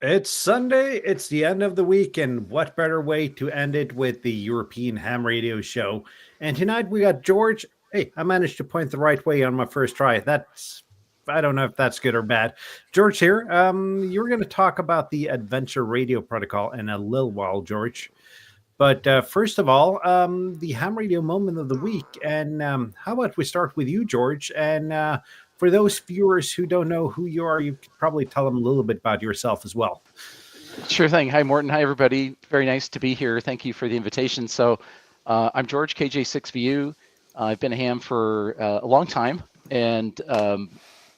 It's Sunday. It's the end of the week, and what better way to end it with the European Ham Radio Show? And tonight we got George. Hey, I managed to point the right way on my first try. I don't know if that's good or bad. George here. You're going to talk about the Adventure Radio Protocol in a little while, George. But first of all, the ham radio moment of the week. And how about we start with you, George? And for those viewers who don't know who you are, you could probably tell them a little bit about yourself as well. Sure thing. Hi, Morton. Hi, everybody. Very nice to be here. Thank you for the invitation. So I'm George, KJ6VU. I've been a ham for a long time. And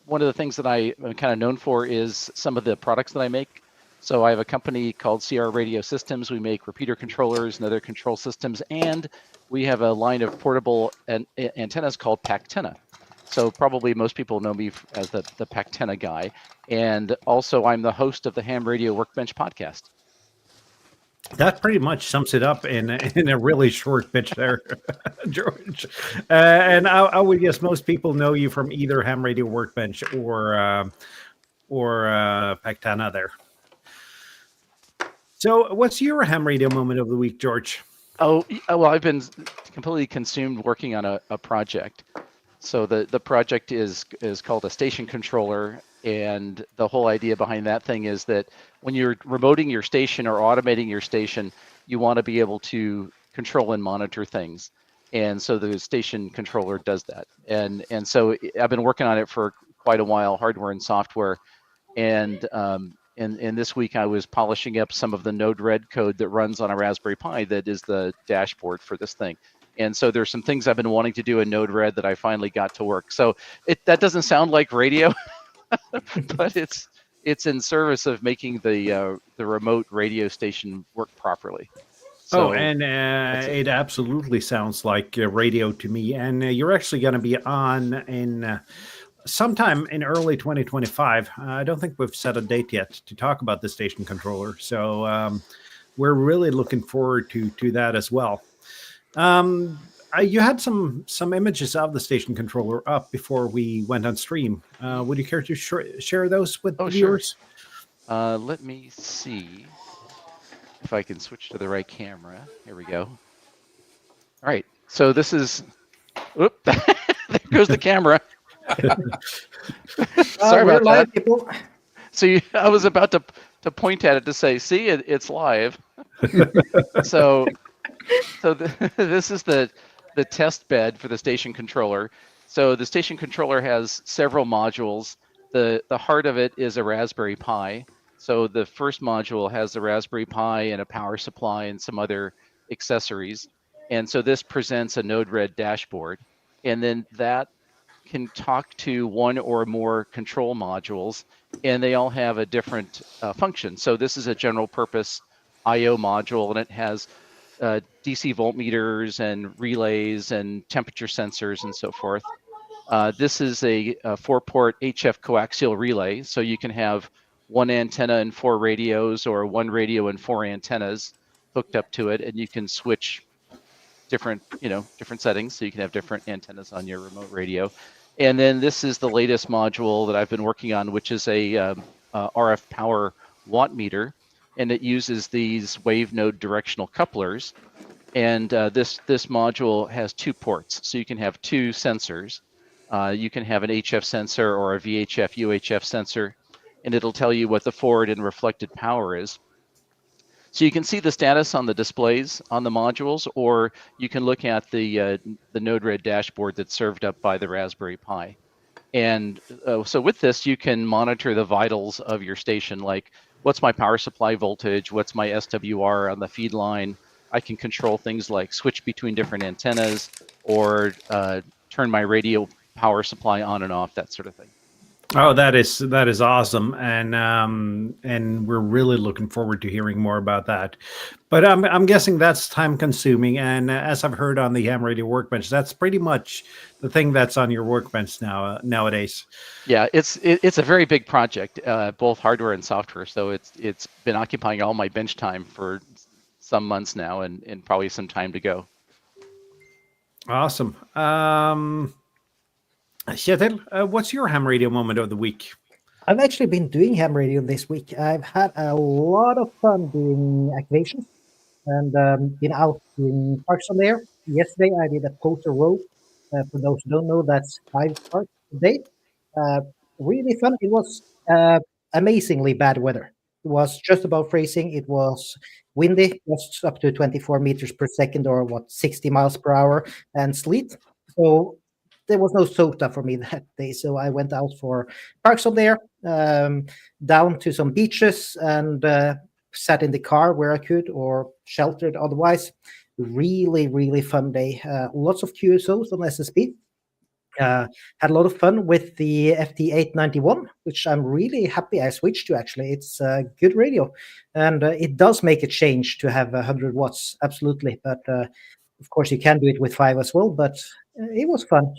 one of the things that I'm kind of known for is some of the products that I make. So I have a company called CR Radio Systems. We make repeater controllers and other control systems, and we have a line of portable antennas called Pactenna. So probably most people know me as the Pactenna guy. And also I'm the host of the Ham Radio Workbench podcast. That pretty much sums it up in a really short pitch there, George. And I would guess most people know you from either Ham Radio Workbench or Pactenna there. So what's your ham radio moment of the week, George? Oh, well, I've been completely consumed working on a project. So the project is called a station controller. And the whole idea behind that thing is that when you're remoting your station or automating your station, you want to be able to control and monitor things. And so the station controller does that. And so I've been working on it for quite a while, hardware and software. And this week I was polishing up some of the Node-RED code that runs on a Raspberry Pi that is the dashboard for this thing. And so there's some things I've been wanting to do in Node-RED that I finally got to work. So that doesn't sound like radio, but it's in service of making the remote radio station work properly. So it absolutely sounds like radio to me. And you're actually going to be on in sometime in early 2025. I don't think we've set a date yet to talk about the station controller. So we're really looking forward to that as well. You had some images of the station controller up before we went on stream. Would you care to share those with the viewers? Sure. Let me see if I can switch to the right camera. Here we go. All right. So this is, there goes the camera. Sorry about that. People. So I was about to point at it to say, see, it's live. So this is the test bed for the station controller. So the station controller has several modules. The heart of it is a Raspberry Pi. So the first module has the Raspberry Pi and a power supply and some other accessories. And so this presents a Node-RED dashboard. And then that can talk to one or more control modules, and they all have a different function. So this is a general purpose I/O module, and it has DC voltmeters and relays and temperature sensors and so forth. This is a 4-port HF coaxial relay, so you can have one antenna and 4 radios, or one radio and 4 antennas hooked up to it, and you can switch different settings, so you can have different antennas on your remote radio. And then this is the latest module that I've been working on, which is a RF power watt meter, and it uses these wave node directional couplers. And this module has 2 ports, so you can have 2 sensors. You can have an HF sensor or a VHF UHF sensor, and it'll tell you what the forward and reflected power is. So you can see the status on the displays on the modules, or you can look at the Node-RED dashboard that's served up by the Raspberry Pi. And so with this, you can monitor the vitals of your station, like what's my power supply voltage, what's my SWR on the feed line. I can control things like switch between different antennas, or turn my radio power supply on and off, that sort of thing. Oh, that is awesome, and we're really looking forward to hearing more about that. But I'm guessing that's time consuming, and as I've heard on the Ham Radio Workbench, that's pretty much the thing that's on your workbench nowadays. Yeah, it's a very big project, both hardware and software. So it's been occupying all my bench time for some months now, and probably some time to go. Awesome. Kjetil, what's your ham radio moment of the week? I've actually been doing ham radio this week. I've had a lot of fun doing activations and been out doing parks on there. Yesterday I did a poster row. For those who don't know, that's 5 parks a day. Uh, really fun. It was amazingly bad weather. It was just about freezing. It was windy, just up to 24 meters per second, or what, 60 miles per hour, and sleet. So there was no SOTA for me that day. So I went out for parks on there, down to some beaches, and sat in the car where I could, or sheltered otherwise. Really, really fun day. Lots of QSOs on SSP. Had a lot of fun with the FT891, which I'm really happy I switched to. Actually, it's a good radio, and it does make a change to have 100 watts, absolutely. But of course, you can do it with 5 as well. But it was fun.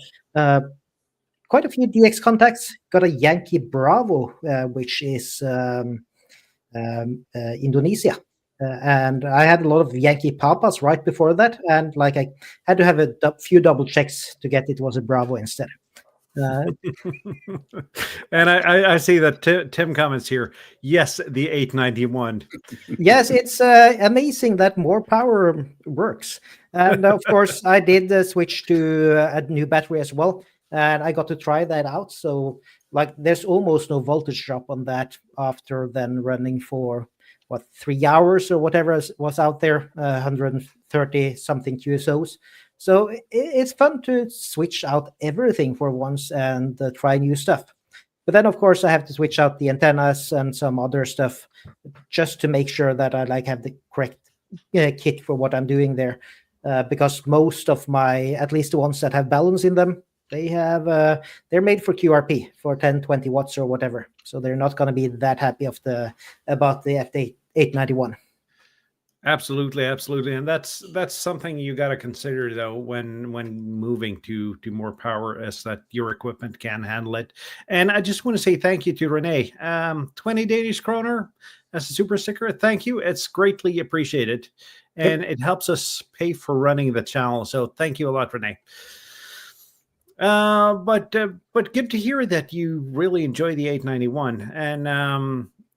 Quite a few DX contacts. Got a Yankee Bravo, which is Indonesia. And I had a lot of Yankee Papas right before that, and like I had to have a few double checks to get it was a Bravo instead. And I see that Tim comments here. Yes, the 891. Yes, it's amazing that more power works. And of course, I did switch to a new battery as well, and I got to try that out. So, like, there's almost no voltage drop on that after then running for 3 hours or whatever was out there, 130 something QSOs. So it's fun to switch out everything for once and try new stuff. But then, of course, I have to switch out the antennas and some other stuff just to make sure that I have the correct kit for what I'm doing there. Because most of my, at least the ones that have balance in them, they're made for QRP for 10, 20 watts or whatever. So they're not going to be that happy about the FT891. Absolutely, and that's something you got to consider though when moving to more power, as that your equipment can handle it. And I just want to say thank you to Renee. 20 Danish kroner as a super sticker. Thank you. It's greatly appreciated, and it helps us pay for running the channel. So thank you a lot, Renee. But good to hear that you really enjoy the 891, and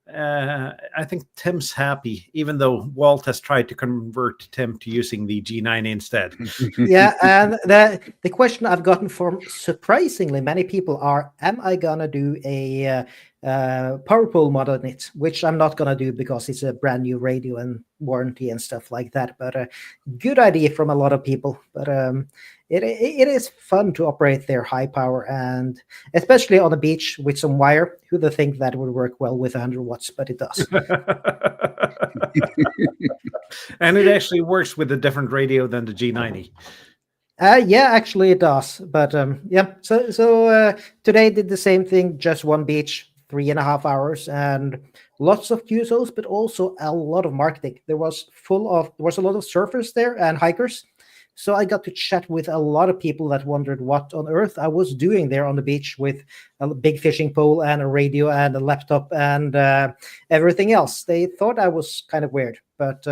I think Tim's happy, even though Walt has tried to convert Tim to using the G9 instead. Yeah, and the question I've gotten from surprisingly many people are, am I gonna do a power pole mod on it? Which I'm not gonna do because it's a brand new radio and warranty and stuff like that. But good idea from a lot of people. But it is fun to operate their high power, and especially on the beach with some wire. Who'd think that would work well with 100 watts, but it does. And it actually works with a different radio than the G90. Yeah, actually it does. But yeah, so today did the same thing, just one beach, 3.5 hours, and lots of QSOs, but also a lot of marketing. There was a lot of surfers there and hikers. So I got to chat with a lot of people that wondered what on earth I was doing there on the beach with a big fishing pole and a radio and a laptop and everything else. They thought I was kind of weird, but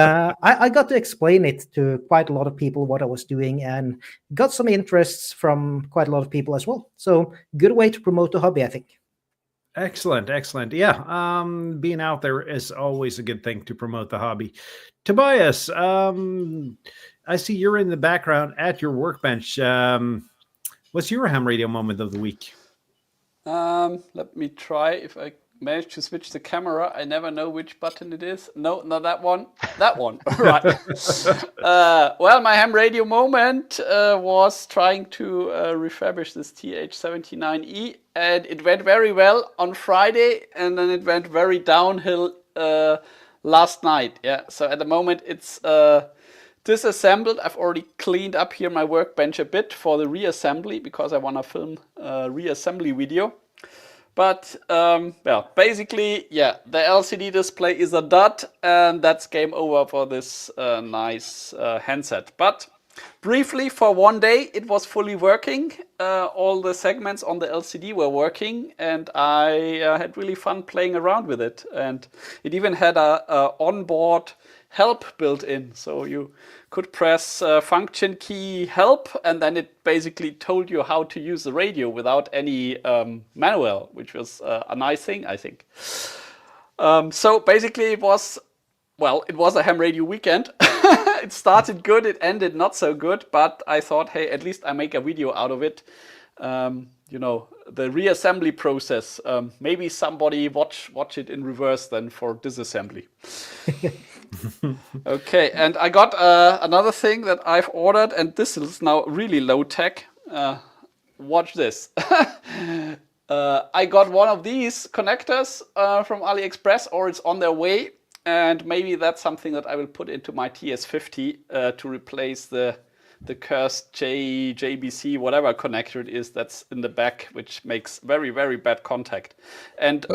I got to explain it to quite a lot of people what I was doing, and got some interests from quite a lot of people as well. So good way to promote the hobby, I think. Excellent. Yeah, being out there is always a good thing to promote the hobby. Tobias, I see you're in the background at your workbench. What's your ham radio moment of the week? Let me try if I manage to switch the camera. I never know which button it is. No, not that one. That one. Right. Well, my ham radio moment was trying to refurbish this TH79E, and it went very well on Friday, and then it went very downhill last night. Yeah. So at the moment it's disassembled. I've already cleaned up here my workbench a bit for the reassembly because I want to film a reassembly video. But well, basically, yeah, the LCD display is a dud, and that's game over for this nice handset. But Briefly, for one day, it was fully working. All the segments on the LCD were working, and I had really fun playing around with it. And it even had a onboard help built in, so you could press function key help, and then it basically told you how to use the radio without any manual, which was a nice thing, I think. So basically, it was a ham radio weekend. It started good, it ended not so good, but I thought, hey, at least I make a video out of it. You know, the reassembly process. Maybe somebody watch it in reverse then for disassembly. Okay, and I got another thing that I've ordered, and this is now really low tech. Watch this. I got one of these connectors from AliExpress, or it's on their way. And maybe that's something that I will put into my TS50 to replace the cursed JBC, whatever connector it is that's in the back, which makes very, very bad contact. And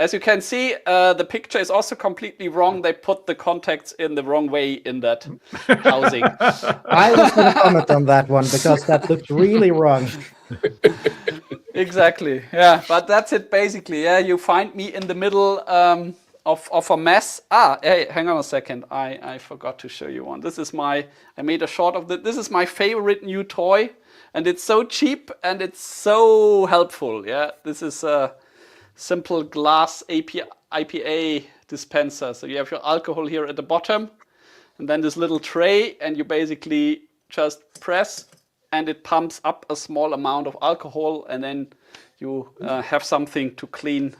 as you can see, the picture is also completely wrong. They put the contacts in the wrong way in that housing. I was going to comment on that one because that looked really wrong. Exactly. Yeah, but that's it basically. Yeah, you find me in the middle of a mess. Hey, hang on a second. I forgot to show you one. This is I made a shot of this is my favorite new toy, and it's so cheap and it's so helpful. Yeah, this is a simple glass IPA dispenser. So you have your alcohol here at the bottom, and then this little tray, and you basically just press, and it pumps up a small amount of alcohol, and then you have something to clean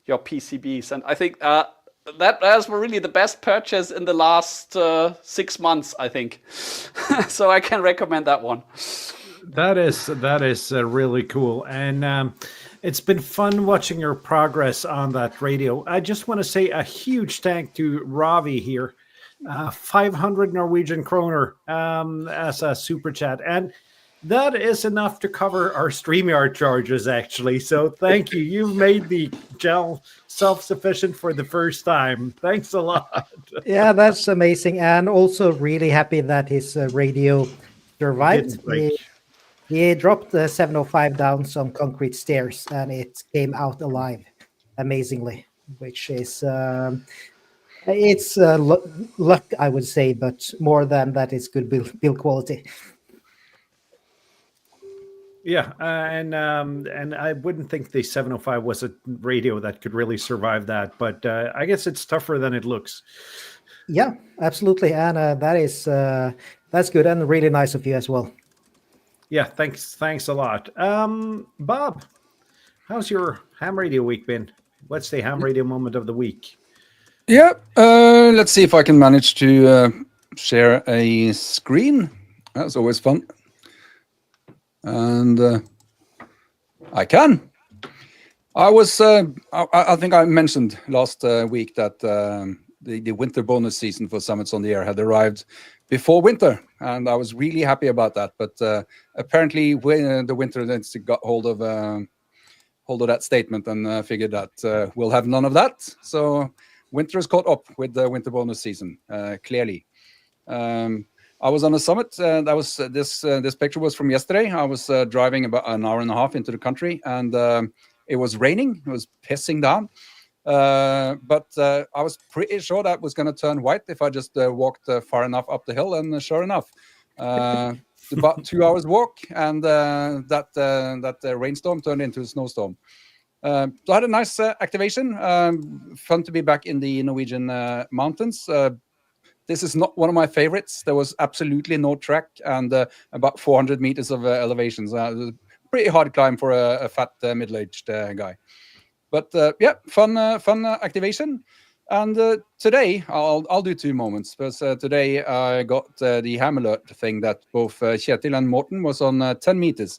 your PCBs. And I think that was really the best purchase in the last 6 months, I think. So I can recommend that one. That is really cool. And it's been fun watching your progress on that radio. I just want to say a huge thank to Ravi here. 500 Norwegian kroner as a super chat. And that is enough to cover our StreamYard charges, actually. So thank you. You've made the gel self-sufficient for the first time. Thanks a lot. Yeah, that's amazing. And also really happy that his radio survived. He dropped the 705 down some concrete stairs, and it came out alive, amazingly, which is... it's luck, I would say, but more than that, it's good build quality. Yeah, and I wouldn't think the 705 was a radio that could really survive that, but I guess it's tougher than it looks. Yeah, absolutely, and that's good and really nice of you as well. Yeah, thanks a lot. Bob, how's your ham radio week been? What's the ham radio moment of the week? Yeah, let's see if I can manage to share a screen. That's always fun. And I can. I was. I think I mentioned last week that the winter bonus season for Summits on the Air had arrived before winter, and I was really happy about that. But apparently, when the winter then got hold of that statement and figured that we'll have none of that. So winter is caught up with the winter bonus season. Clearly. I was on a summit. That was this picture was from yesterday. I was driving about an hour and a half into the country, and it was raining. It was pissing down, but I was pretty sure that was going to turn white if I just walked far enough up the hill. And sure enough, about 2 hours walk, and that rainstorm turned into a snowstorm. So I had a nice activation. Fun to be back in the Norwegian mountains. This is not one of my favorites. There was absolutely no track and about 400 meters of elevations. It was a pretty hard climb for a fat middle-aged guy. But yeah, fun activation. And today I'll do 2 moments because today I got the ham alert thing that both Kjetil and Morten was on 10 meters.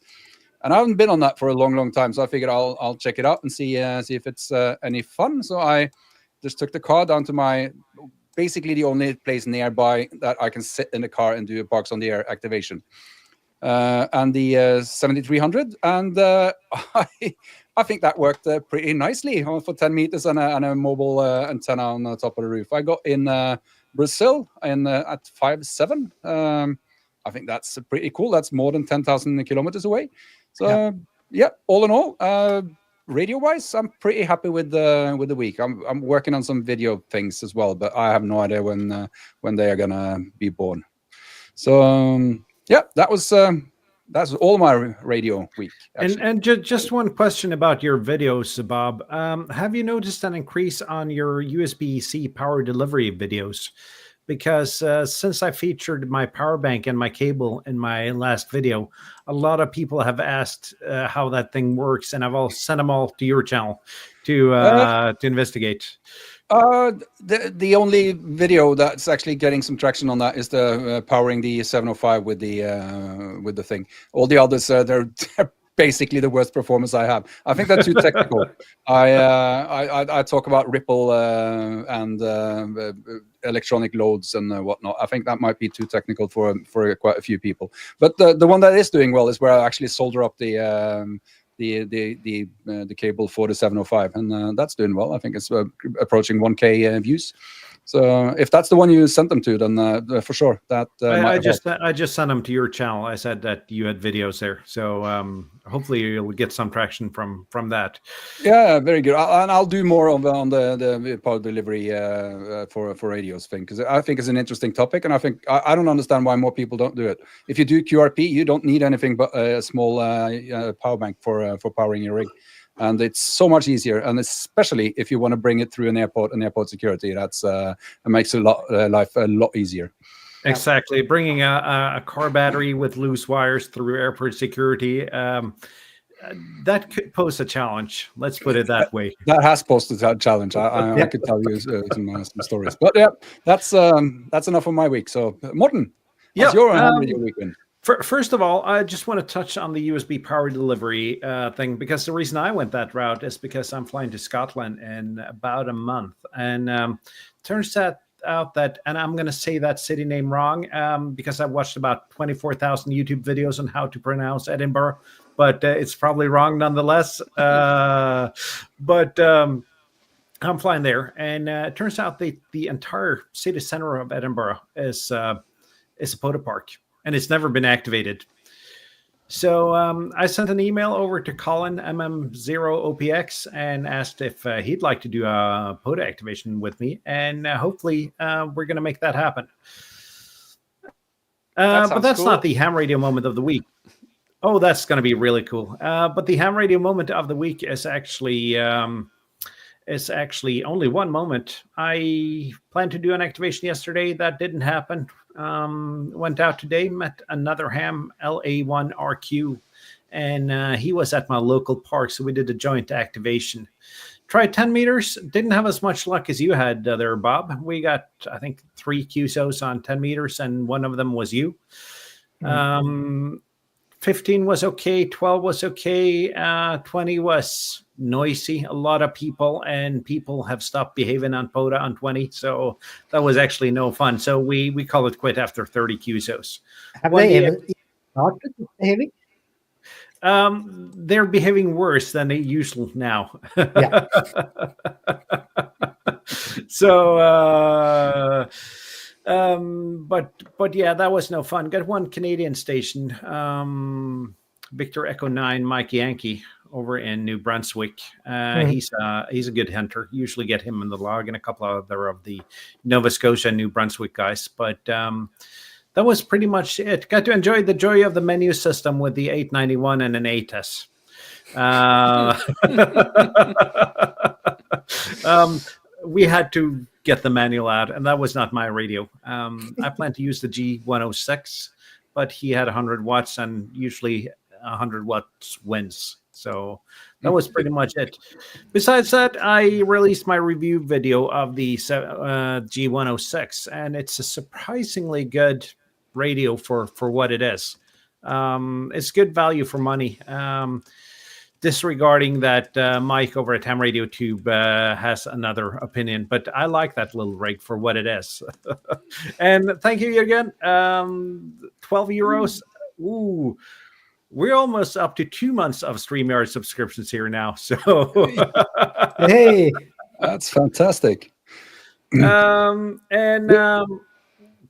And I haven't been on that for a long time, so I figured I'll check it out and see if it's any fun. So I just took the car down to basically the only place nearby that I can sit in the car and do a Parks on the Air activation. And the 7300, and I think that worked pretty nicely for 10 meters and a mobile antenna on the top of the roof. I got in Brazil at 5.7. I think that's pretty cool. That's more than 10,000 kilometers away. So yeah, all in all, radio-wise, I'm pretty happy with the week. I'm working on some video things as well, but I have no idea when they are gonna be born. So yeah, that's all my radio week. And just one question about your videos, Bob. Have you noticed an increase on your USB-C power delivery videos? Because since I featured my power bank and my cable in my last video, a lot of people have asked how that thing works, and I've all sent them all to your channel to investigate. The only video that's actually getting some traction on that is the powering the 705 with the thing. All the others, they're basically the worst performance I have. I think that's too technical. I talk about ripple and electronic loads and whatnot. I think that might be too technical for quite a few people. But the one that is doing well is where I actually solder up the cable for the 705, and that's doing well. I think it's approaching 1K views. So if that's the one you sent them to, then for sure that I just sent them to your channel. I said that you had videos there, so hopefully you'll get some traction from that. Yeah, very good. And I'll do more on the power delivery for radios thing, because I think it's an interesting topic, and I think I don't understand why more people don't do it. If you do QRP, you don't need anything but a small power bank for powering your rig. And it's so much easier, and especially if you want to bring it through an airport security, that's it makes life a lot easier. Exactly, bringing a car battery with loose wires through airport security, that could pose a challenge. Let's put it that way. That has posed a challenge. I could tell you some stories, but yeah, that's enough of my week. So, Morten, how's your video weekend? First of all, I just want to touch on the USB power delivery thing, because the reason I went that route is because I'm flying to Scotland in about a month. And turns out that, and I'm going to say that city name wrong because I watched about 24,000 YouTube videos on how to pronounce Edinburgh, but it's probably wrong nonetheless. But I'm flying there, and it turns out the entire city center of Edinburgh is a POTA park. And it's never been activated. So I sent an email over to Colin MM0OPX and asked if he'd like to do a POTA activation with me, and hopefully we're going to make that happen. But that's cool. Not the ham radio moment of the week. Oh, that's going to be really cool. But the ham radio moment of the week is actually only one moment. I planned to do an activation yesterday. That didn't happen. Went out today, met another ham, LA1RQ, and he was at my local park, so we did a joint activation. Tried 10 meters, didn't have as much luck as you had there, Bob. We got, I think, 3 QSOs on 10 meters, and one of them was you. 15 was okay, 12 was okay, 20 was noisy, a lot of people, and people have stopped behaving on POTA on 20, so that was actually no fun. So we call it quit after 30 QSOs. Have they ever started behaving? They're behaving worse than they usually now. Yeah. So but yeah, that was no fun. Got one Canadian station, Victor Echo 9 Mike Yankee over in New Brunswick. He's a good hunter. Usually get him in the log, and a couple of other of the Nova Scotia and New Brunswick guys. But that was pretty much it. Got to enjoy the joy of the menu system with the 891 and an ATES. We had to get the manual out, and that was not my radio. I planned to use the G106, but he had 100 watts, and usually 100 watts wins. So that was pretty much it. Besides that, I released my review video of the G106, and it's a surprisingly good radio for what it is. It's good value for money. Disregarding that Mike over at Ham Radio Tube has another opinion, but I like that little rig for what it is. And thank you again. 12 euros. Ooh. We're almost up to 2 months of StreamYard subscriptions here now. So hey, that's fantastic.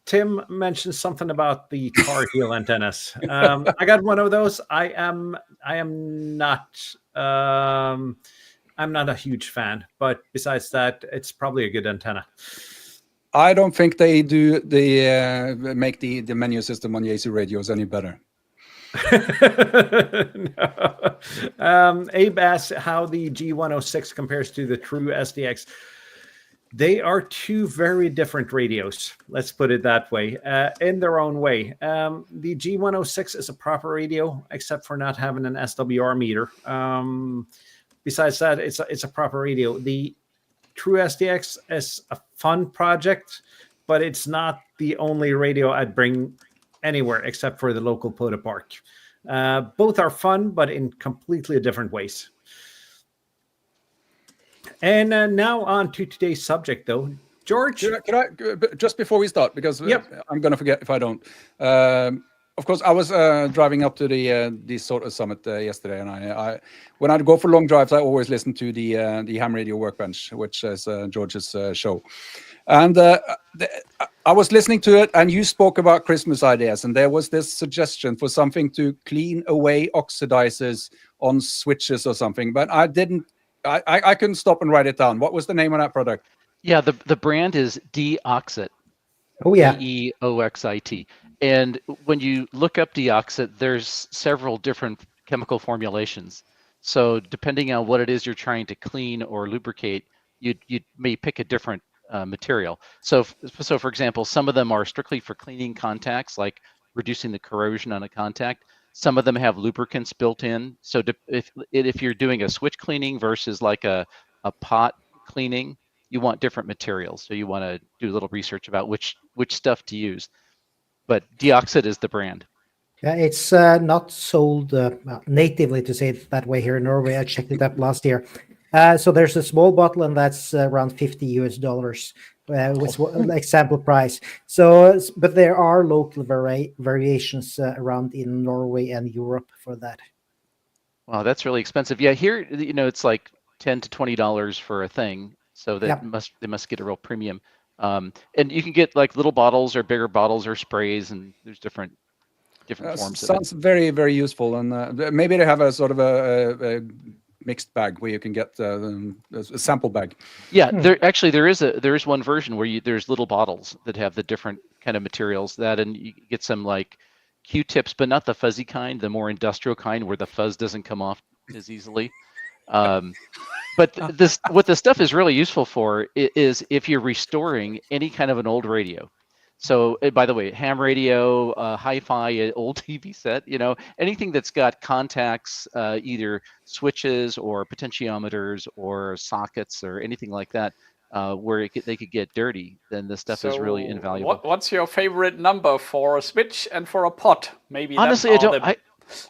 Tim mentioned something about the Tar Heel antennas. I got one of those. I am not. I'm not a huge fan, but besides that, it's probably a good antenna. I don't think they do make the menu system on Yaesu radios any better. No. Abe asks how the G106 compares to the True SDX. They are two very different radios. Let's put it that way, in their own way. The G106 is a proper radio, except for not having an SWR meter. Besides that, it's a proper radio. The True SDX is a fun project, but it's not the only radio I'd bring anywhere except for the local Poda Park. Both are fun, but in completely different ways. And now on to today's subject, though. George? Can I just before we start, because I'm going to forget if I don't. Of course, I was driving up to the sort of summit yesterday, and I when I go for long drives, I always listen to the Ham Radio Workbench, which is George's show. And I was listening to it, and you spoke about Christmas ideas, and there was this suggestion for something to clean away oxidizers on switches or something, but I didn't. I couldn't stop and write it down. What was the name of that product? Yeah, the brand is Deoxit. Oh yeah. DEOXIT. And when you look up Deoxit, there's several different chemical formulations. So depending on what it is you're trying to clean or lubricate, you may pick a different material. So for example, some of them are strictly for cleaning contacts, like reducing the corrosion on a contact. Some of them have lubricants built in. So if you're doing a switch cleaning versus like a pot cleaning, you want different materials. So you want to do a little research about which stuff to use. But Deoxit is the brand. Yeah, it's not sold natively, to say it that way, here in Norway. I checked it up last year. So there's a small bottle, and that's around $50 with example price. So, but there are local variations around in Norway and Europe for that. Wow, that's really expensive. Yeah, here it's like $10 to $20 for a thing. So that they must get a real premium. And you can get like little bottles or bigger bottles or sprays, and there's different forms. Sounds very, very useful, and maybe they have a sort of a mixed bag where you can get a sample bag. Yeah, there is one version where there's little bottles that have the different kind of materials and you get some like Q-tips, but not the fuzzy kind, the more industrial kind where the fuzz doesn't come off as easily. But what this stuff is really useful for is if you're restoring any kind of an old radio. So by the way, ham radio, hi-fi, old TV set, anything that's got contacts, either switches or potentiometers or sockets or anything like that, where they could get dirty, then this stuff is really invaluable. What's your favorite number for a switch and for a pot? Maybe honestly,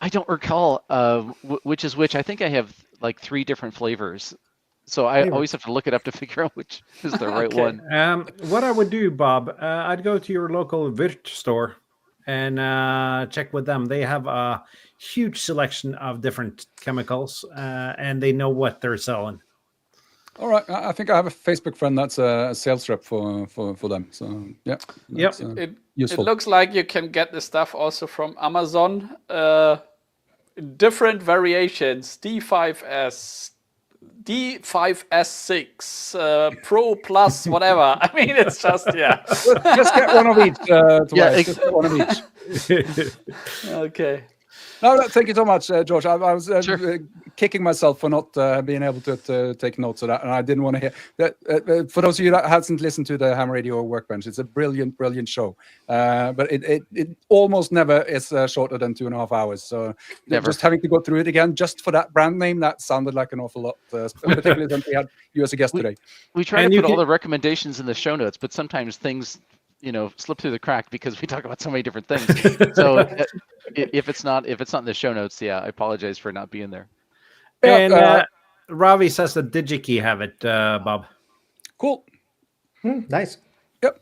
I don't recall which is which. I think I have like 3 different flavors. So I always have to look it up to figure out which is the right one. What I would do, Bob, I'd go to your local Virt store and check with them. They have a huge selection of different chemicals, and they know what they're selling. All right, I think I have a Facebook friend that's a sales rep for them. So yeah, it looks like you can get the stuff also from Amazon. Different variations: D5S. D5S6 Pro Plus, whatever. I mean, it's just just get one of each. Just get one of each. Okay. No, thank you so much, George. I was kicking myself for not being able to take notes of that, and I didn't want to hear that. For those of you that hasn't listened to the Ham Radio Workbench, it's a brilliant, brilliant show. But it almost never is shorter than 2.5 hours. So just having to go through it again just for that brand name, that sounded like an awful lot, particularly since we had you as a guest today. We try to put all the recommendations in the show notes, but sometimes things slip through the crack because we talk about so many different things. So if it's not in the show notes, I apologize for not being there. And Ravi says that DigiKey have it, Bob. Cool. Nice. Yep.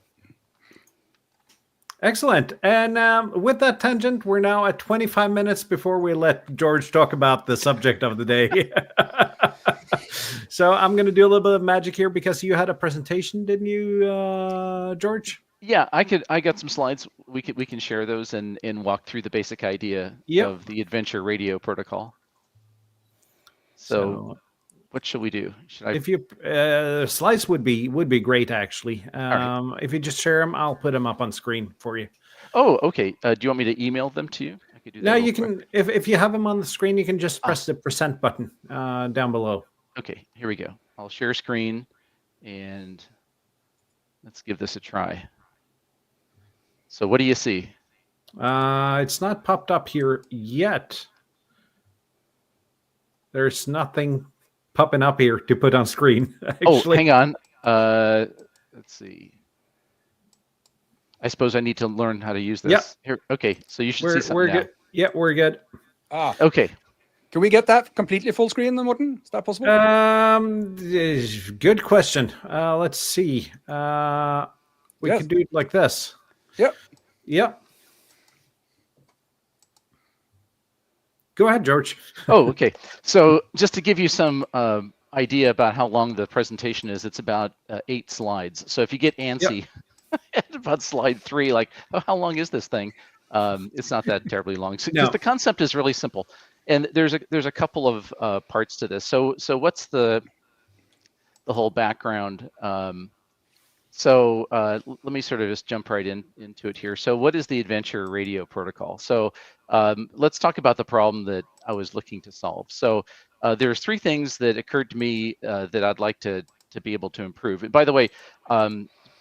Excellent. And with that tangent, we're now at 25 minutes before we let George talk about the subject of the day. So I'm going to do a little bit of magic here because you had a presentation, didn't you, George? Yeah, I got some slides. We can share those and walk through the basic idea Yep. of the Adventure Radio Protocol. So what should we do? Should I? If you slides would be great actually. Right. If you just share them, I'll put them up on screen for you. Oh, okay. Do you want me to email them to you? I could do that. No, real you quick. can. If you have them on the screen, you can just press the % button down below. Okay, here we go. I'll share screen, and let's give this a try. So what do you see? It's not popped up here yet. There's nothing popping up here to put on screen. Oh, hang on. Let's see. I suppose I need to learn how to use this. Yep. Here. Okay, so you should see something we're now. good. Yeah, we're good. Okay. Can we get that completely full screen, Morten? Is that possible? Good question. Let's see. We Yes. can do it like this. Yep. Yep. Go ahead, George. Oh, okay. So just to give you some idea about how long the presentation is, it's about 8 slides. So if you get antsy at about slide 3, like, oh, how long is this thing? It's not that terribly long. So, because the concept is really simple, and there's a couple of parts to this. So what's the whole background? Let me sort of just jump right into it here. So what is the Adventure Radio Protocol? So let's talk about the problem that I was looking to solve. So there's 3 things that occurred to me that I'd like to be able to improve. And by the way,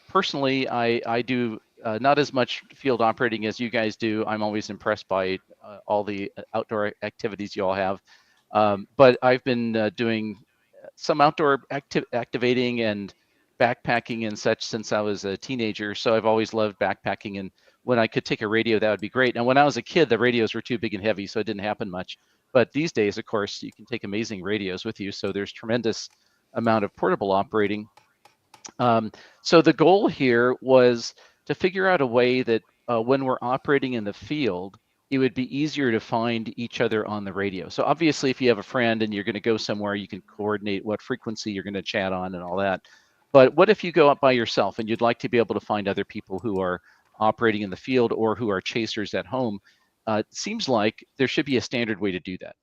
personally, I do not as much field operating as you guys do. I'm always impressed by all the outdoor activities you all have. But I've been doing some outdoor activating and backpacking and such since I was a teenager. So I've always loved backpacking, and when I could take a radio, that would be great. And when I was a kid, the radios were too big and heavy, so it didn't happen much. But these days, of course, you can take amazing radios with you. So there's tremendous amount of portable operating. So the goal here was to figure out a way that when we're operating in the field, it would be easier to find each other on the radio. So obviously, if you have a friend and you're going to go somewhere, you can coordinate what frequency you're going to chat on and all that. But what if you go out by yourself and you'd like to be able to find other people who are operating in the field or who are chasers at home? It seems like there should be a standard way to do that.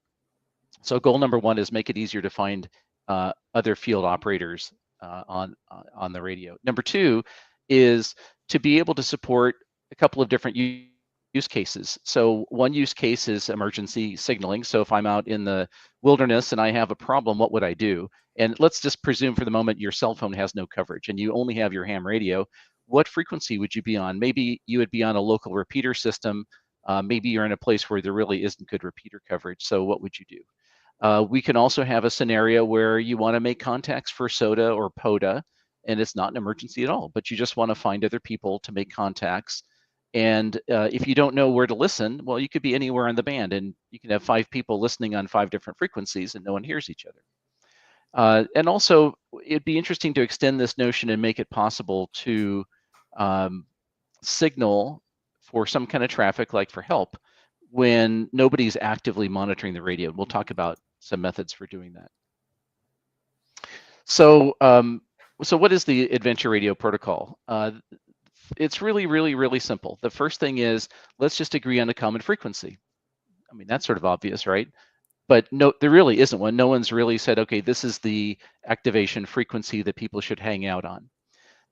So goal number 1 is make it easier to find other field operators on the radio. Number 2 is to be able to support a couple of different use cases. So one use case is emergency signaling. So if I'm out in the wilderness and I have a problem, what would I do? And let's just presume for the moment your cell phone has no coverage and you only have your ham radio. What frequency would you be on? Maybe you would be on a local repeater system. Maybe you're in a place where there really isn't good repeater coverage. So what would you do? We can also have a scenario where you want to make contacts for SOTA or POTA, and it's not an emergency at all, but you just want to find other people to make contacts. And if you don't know where to listen, well, you could be anywhere on the band, and you can have 5 people listening on 5 different frequencies, and no one hears each other. And also, it'd be interesting to extend this notion and make it possible to signal for some kind of traffic, like for help, when nobody's actively monitoring the radio. We'll talk about some methods for doing that. So, so what is the Adventure Radio Protocol? It's really simple. The first thing is, let's just agree on a common frequency. I mean, that's sort of obvious, right? But no, there really isn't one. No one's really said, okay, this is the activation frequency that people should hang out on.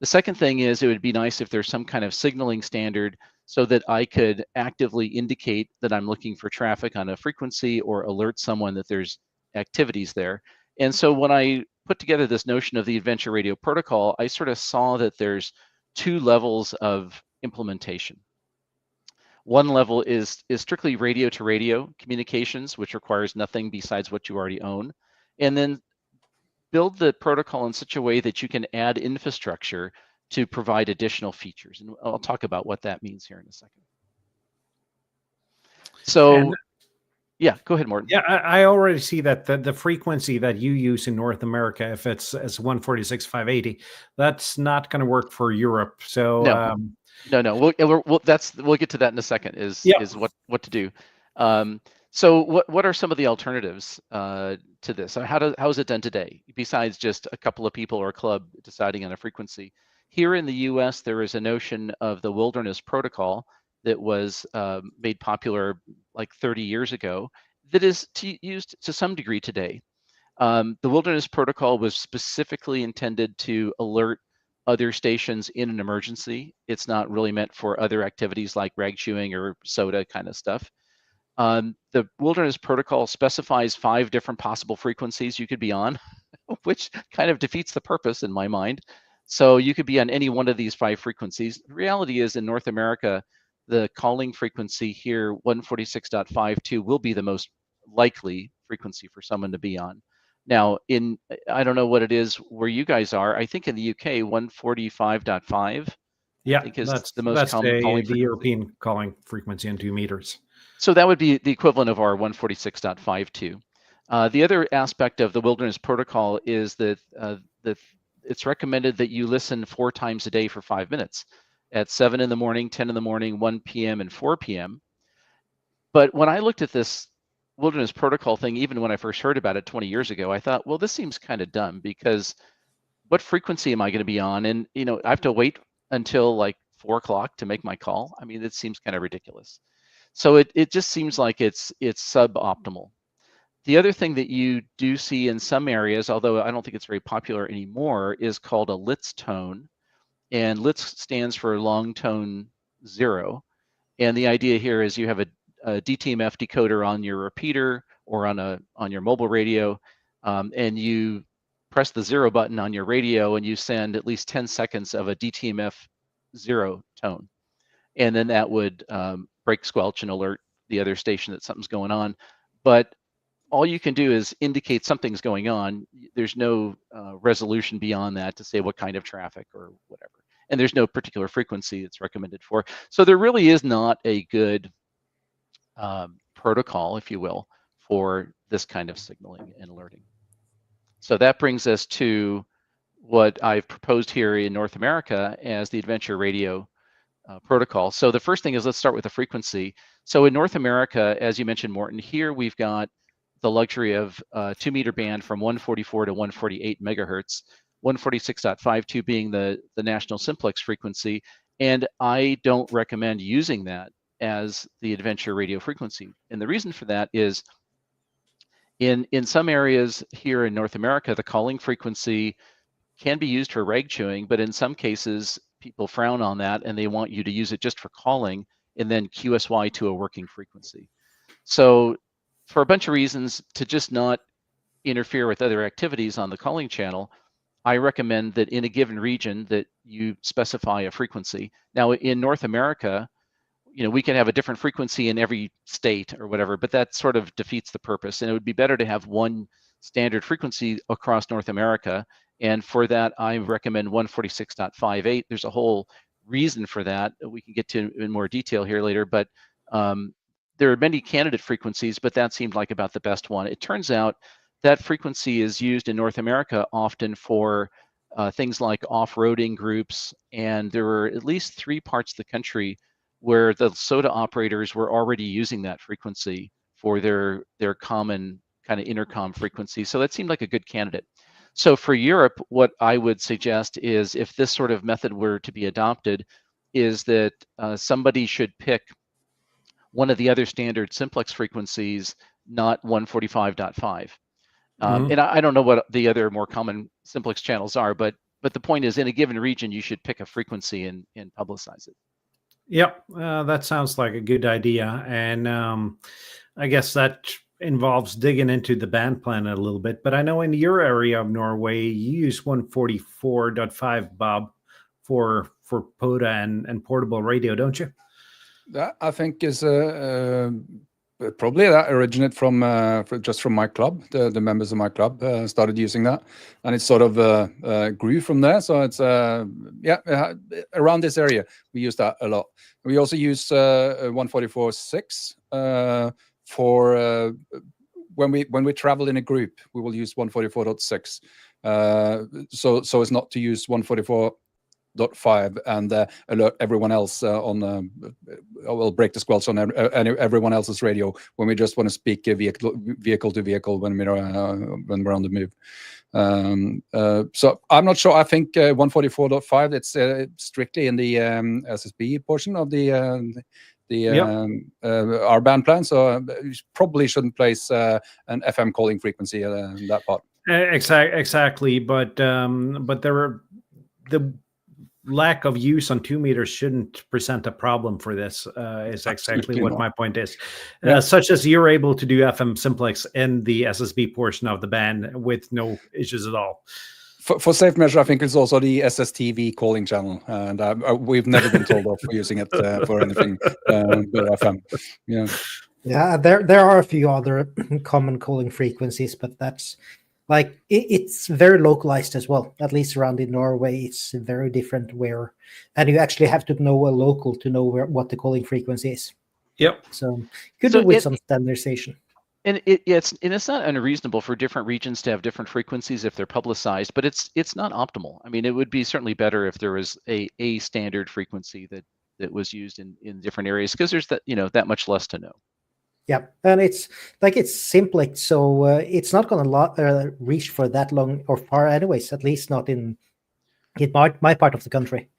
The second thing is, it would be nice if there's some kind of signaling standard so that I could actively indicate that I'm looking for traffic on a frequency or alert someone that there's activities there. And so when I put together this notion of the Adventure Radio Protocol, I sort of saw that there's 2 levels of implementation. One level is strictly radio to radio communications, which requires nothing besides what you already own. And then build the protocol in such a way that you can add infrastructure to provide additional features. And I'll talk about what that means here in a second. So, yeah, go ahead, Morten. Yeah, I already see that the frequency that you use in North America, if it's 146.580, that's not going to work for Europe. So no. We'll get to that in a second. Is what to do. So what are some of the alternatives to this? How is it done today? Besides just a couple of people or a club deciding on a frequency, Here in the US, there is a notion of the Wilderness Protocol that was made popular like 30 years ago that is used to some degree today. The Wilderness Protocol was specifically intended to alert other stations in an emergency. It's not really meant for other activities like rag chewing or soda kind of stuff. The Wilderness Protocol specifies 5 different possible frequencies you could be on, which kind of defeats the purpose in my mind. So you could be on any one of these 5 frequencies. The reality is in North America, the calling frequency here, 146.52, will be the most likely frequency for someone to be on. Now, I don't know what it is where you guys are. I think in the UK, 145.5. Yeah, I think is that's the most common calling the frequency. European calling frequency in 2 meters. So that would be the equivalent of our 146.52. The other aspect of the Wilderness Protocol is that it's recommended that you listen 4 times a day for 5 minutes, at 7 in the morning, 10 in the morning, 1 p.m., and 4 p.m. But when I looked at this Wilderness Protocol thing, even when I first heard about it 20 years ago, I thought, well, this seems kind of dumb, because what frequency am I going to be on? And I have to wait until like 4 o'clock to make my call. I mean, it seems kind of ridiculous. So it just seems like it's suboptimal. The other thing that you do see in some areas, although I don't think it's very popular anymore, is called a LITS tone. And LITS stands for long tone 0. And the idea here is you have a DTMF decoder on your repeater or on your mobile radio, and you press the 0 button on your radio and you send at least 10 seconds of a DTMF 0 tone. And then that would break, squelch, and alert the other station that something's going on. But all you can do is indicate something's going on. There's no resolution beyond that to say what kind of traffic or whatever. And there's no particular frequency it's recommended for. So there really is not a good protocol, if you will, for this kind of signaling and alerting. So that brings us to what I've proposed here in North America as the Adventure Radio protocol. So the first thing is, let's start with the frequency. So in North America, as you mentioned, Morten, here we've got the luxury of 2 meter band from 144 to 148 megahertz, 146.52 being the national simplex frequency. And I don't recommend using that as the Adventure Radio frequency. And the reason for that is in some areas here in North America, the calling frequency can be used for rag chewing, but in some cases, people frown on that and they want you to use it just for calling and then QSY to a working frequency. So for a bunch of reasons, to just not interfere with other activities on the calling channel, I recommend that in a given region that you specify a frequency. Now in North America, we can have a different frequency in every state or whatever, but that sort of defeats the purpose. And it would be better to have one standard frequency across North America. And for that, I recommend 146.58. There's a whole reason for that we can get to in more detail here later, but there are many candidate frequencies, but that seemed like about the best one. It turns out that frequency is used in North America often for things like off-roading groups, and there were at least 3 parts of the country where the SOTA operators were already using that frequency for their common kind of intercom frequency. So that seemed like a good candidate. So for Europe, what I would suggest is, if this sort of method were to be adopted, is that somebody should pick one of the other standard simplex frequencies, not 145.5. And I don't know what the other more common simplex channels are, but the point is, in a given region, you should pick a frequency and publicize it. Yep, that sounds like a good idea. And I guess that involves digging into the band plan a little bit. But I know in your area of Norway, you use 144.5, Bob, for POTA and portable radio, don't you? That I think is probably that originated from just from my club. The members of my club started using that, and it sort of grew from there. So it's around this area we use that a lot. We also use 144.6 for when we travel in a group. We will use 144.6. So it's not to use 144.5 and alert everyone else on will break the squelch on everyone else's radio when we just want to speak vehicle to vehicle when we're on the move. So I'm not sure. I think 144.5, it's strictly in the SSB portion of the our band plan. So you probably shouldn't place an FM calling frequency in that part. Exactly, but the lack of use on 2 meters shouldn't present a problem for this. Is exactly what my point is. Such as you're able to do FM simplex in the SSB portion of the band with no issues at all. For safe measure, I think it's also the SSTV calling channel, and we've never been told off for using it for anything but FM. Yeah, there are a few other common calling frequencies, but that's like it's very localized as well. At least around in Norway, it's very different and you actually have to know a local to know what the calling frequency is. Yep. So could do with some standardization. And it's not unreasonable for different regions to have different frequencies if they're publicized, but it's not optimal. I mean, it would be certainly better if there was a standard frequency that was used in different areas, because there's that much less to know. Yeah, and it's simplex, so it's not going to reach for that long or far, anyways. At least not in my part of the country.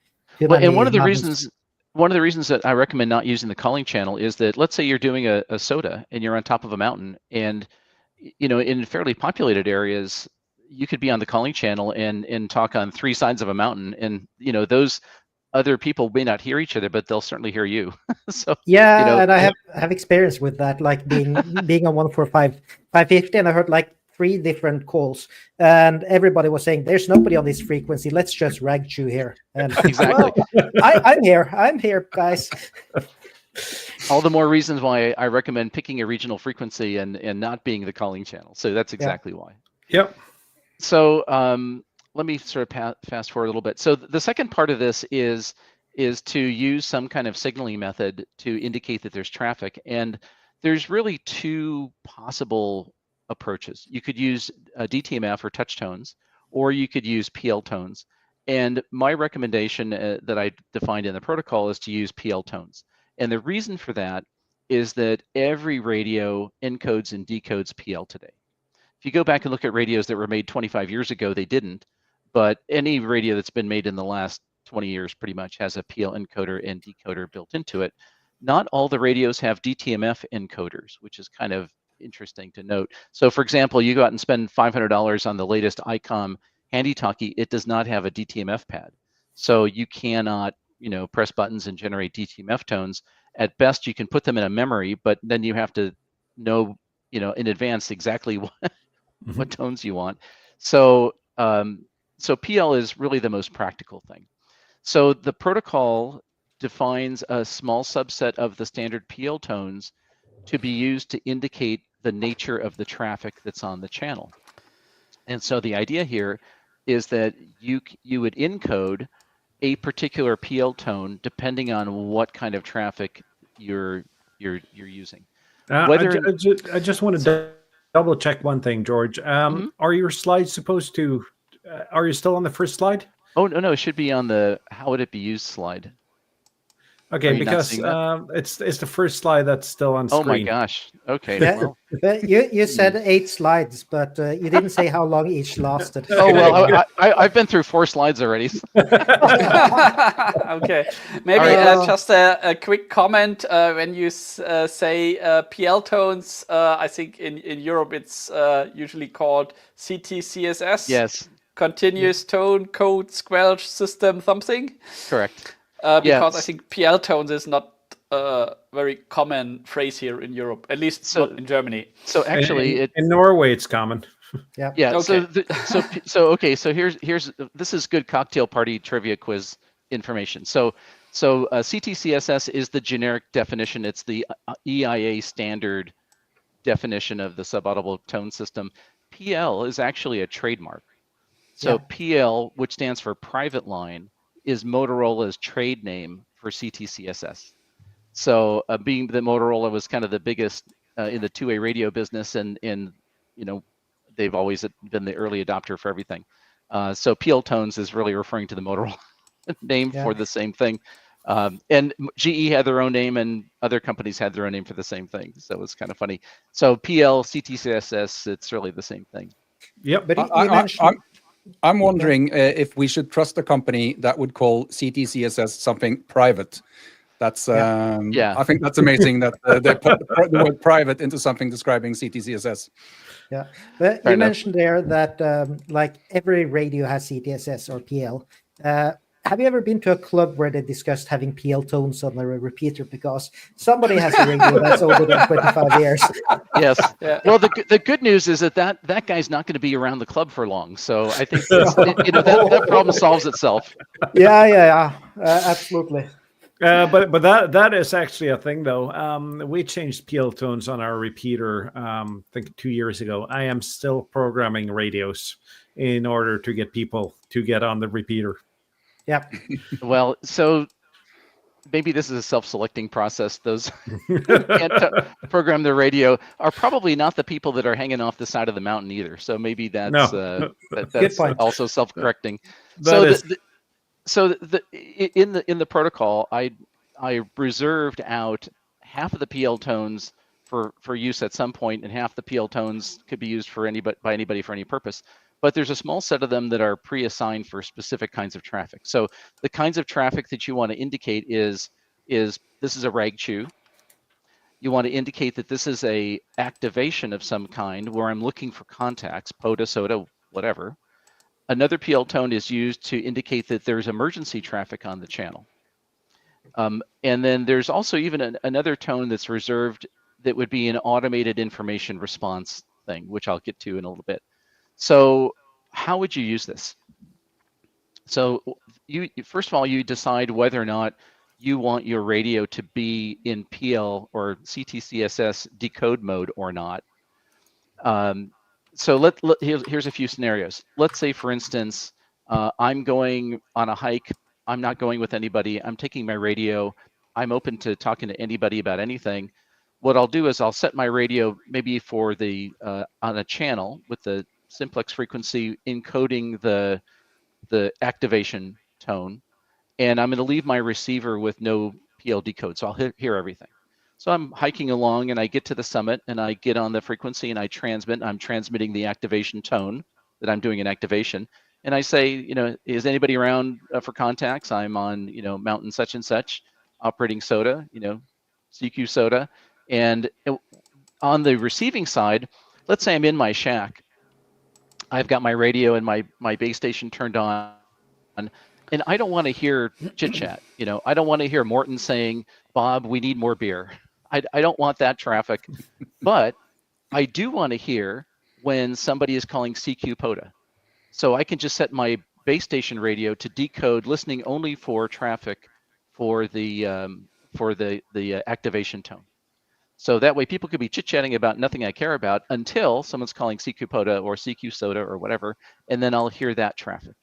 Well, and one of the reasons that I recommend not using the calling channel is that, let's say you're doing a SOTA and you're on top of a mountain, and in fairly populated areas, you could be on the calling channel and talk on 3 sides of a mountain, and those other people may not hear each other, but they'll certainly hear you. So and I have experience with that, like being on 145.550, and I heard like 3 different calls, and everybody was saying, "There's nobody on this frequency. Let's just rag you here." And exactly, well, I'm here, guys. All the more reasons why I recommend picking a regional frequency and not being the calling channel. So that's exactly why. Yep. So let me sort of fast forward a little bit. So the second part of this is to use some kind of signaling method to indicate that there's traffic. And there's really 2 possible approaches. You could use DTMF or touch tones, or you could use PL tones. And my recommendation that I defined in the protocol is to use PL tones. And the reason for that is that every radio encodes and decodes PL today. If you go back and look at radios that were made 25 years ago, they didn't. But any radio that's been made in the last 20 years pretty much has a PL encoder and decoder built into it. Not all the radios have DTMF encoders, which is kind of interesting to note. So for example, you go out and spend $500 on the latest ICOM handy talkie, it does not have a DTMF pad. So you cannot, press buttons and generate DTMF tones. At best, you can put them in a memory, but then you have to know, in advance exactly what tones you want. So PL is really the most practical thing. So the protocol defines a small subset of the standard PL tones to be used to indicate the nature of the traffic that's on the channel. And so the idea here is that you would encode a particular PL tone depending on what kind of traffic you're using. I just want to double check one thing, George. Are your slides supposed to? Are you still on the first slide? Oh no, it should be on the how would it be used slide. Okay, because it's the first slide that's still on screen. Oh my gosh. Okay. Yeah, well. You said 8 slides, but you didn't say how long each lasted. Oh well, I've been through 4 slides already. Okay, maybe just a quick comment when you say PL tones. I think in Europe it's usually called CTCSS. Yes. Continuous tone code squelch system something. Correct. Because I think PL tones is not a very common phrase here in Europe, at least not in Germany. So actually, in Norway it's common. Yeah. Okay. So here's this is good cocktail party trivia quiz information. So CTCSS is the generic definition. It's the EIA standard definition of the subaudible tone system. PL is actually a trademark. So PL, which stands for private line, is Motorola's trade name for CTCSS. So being that Motorola was kind of the biggest in the 2A radio business, and they've always been the early adopter for everything. So PL tones is really referring to the Motorola name for the same thing. And GE had their own name, and other companies had their own name for the same thing. So it's kind of funny. So PL, CTCSS, it's really the same thing. Yep. But you mentioned, I'm wondering if we should trust a company that would call CTCSS something private. That's Yeah. I think that's amazing that they put the word private into something describing CTCSS. yeah, but Fair you enough. mentioned there that like every radio has CTSS or PL. Have you ever been to a club where they discussed having PL tones on a repeater because somebody has a radio that's older than 25 years? Yes. Yeah. Well, the good news is that guy's not going to be around the club for long. So I think that problem solves itself. Yeah, absolutely. But that is actually a thing though. We changed PL tones on our repeater. I think 2 years ago. I am still programming radios in order to get people to get on the repeater. Yeah. Well, so maybe this is a self-selecting process. Those who can't program their radio are probably not the people that are hanging off the side of the mountain either. So maybe that's No. that's point. also self-correcting. That So is in the protocol, I reserved out half of the PL tones for use at some point, and half the PL tones could be used for anybody for any purpose. But there's a small set of them that are pre-assigned for specific kinds of traffic. So the kinds of traffic that you want to indicate is this is a rag chew. You want to indicate that this is a activation of some kind where I'm looking for contacts, POTA, SOTA, whatever. Another PL tone is used to indicate that there's emergency traffic on the channel. And then there's also even another tone that's reserved that would be an automated information response thing, which I'll get to in a little bit. So how would you use this? So you first of all, you decide whether or not you want your radio to be in PL or CTCSS decode mode or not. So here's a few scenarios. Let's say, for instance, I'm going on a hike. I'm not going with anybody. I'm taking my radio. I'm open to talking to anybody about anything. What I'll do is I'll set my radio maybe for the on a channel with the simplex frequency encoding the activation tone, and I'm going to leave my receiver with no PL decode, so I'll hear everything. So I'm hiking along and I get to the summit and I get on the frequency and I transmit. I'm transmitting the activation tone that I'm doing an activation. And I say, is anybody around for contacts? I'm on, mountain such and such, operating SOTA, CQ SOTA. And on the receiving side, let's say I'm in my shack. I've got my radio and my base station turned on. And I don't want to hear chit chat. I don't want to hear Morton saying, "Bob, we need more beer." I don't want that traffic, but I do want to hear when somebody is calling CQ POTA. So I can just set my base station radio to decode listening only for traffic for the activation tone. So that way people could be chit-chatting about nothing I care about until someone's calling CQ POTA or CQ SOTA or whatever, and then I'll hear that traffic.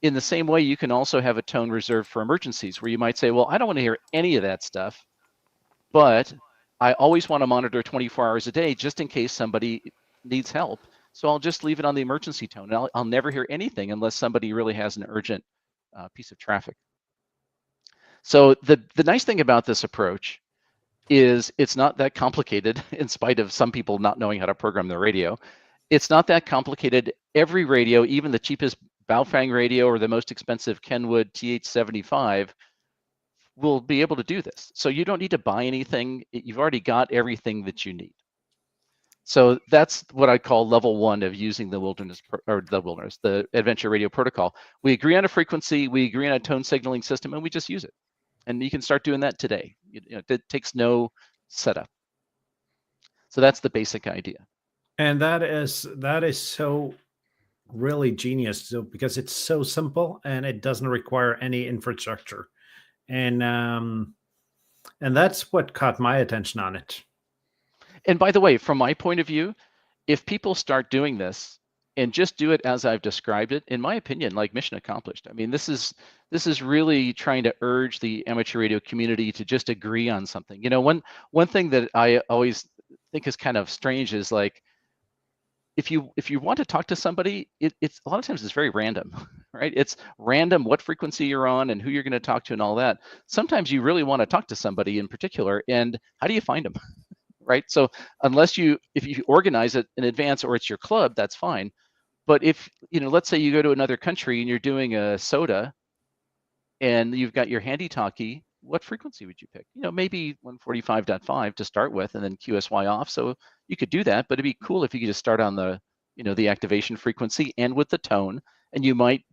In the same way, you can also have a tone reserved for emergencies where you might say, well, I don't want to hear any of that stuff, but I always want to monitor 24 hours a day just in case somebody needs help. So I'll just leave it on the emergency tone. And I'll never hear anything unless somebody really has an urgent piece of traffic. So the nice thing about this approach is it's not that complicated, in spite of some people not knowing how to program their radio. It's not that complicated. Every radio, even the cheapest Baofeng radio or the most expensive Kenwood TH75, will be able to do this. So you don't need to buy anything. You've already got everything that you need. So that's what I call level one of using the the Adventure Radio Protocol. We agree on a frequency, we agree on a tone signaling system, and we just use it. And you can start doing that today. It takes no setup. So that's the basic idea. And that is so really genius, so because it's so simple and it doesn't require any infrastructure. And that's what caught my attention on it. And by the way, from my point of view, if people start doing this and just do it as I've described it, in my opinion, like mission accomplished. I mean, this is really trying to urge the amateur radio community to just agree on something. One thing that I always think is kind of strange is like, if you want to talk to somebody, it's a lot of times it's very random. right? It's random what frequency you're on and who you're going to talk to and all that. Sometimes you really want to talk to somebody in particular, and how do you find them? Right? So if you organize it in advance or it's your club, that's fine. But if, let's say you go to another country and you're doing a SOTA and you've got your handy talkie, what frequency would you pick? Maybe 145.5 to start with, and then QSY off. So you could do that, but it'd be cool if you could just start on the, the activation frequency and with the tone, and you might,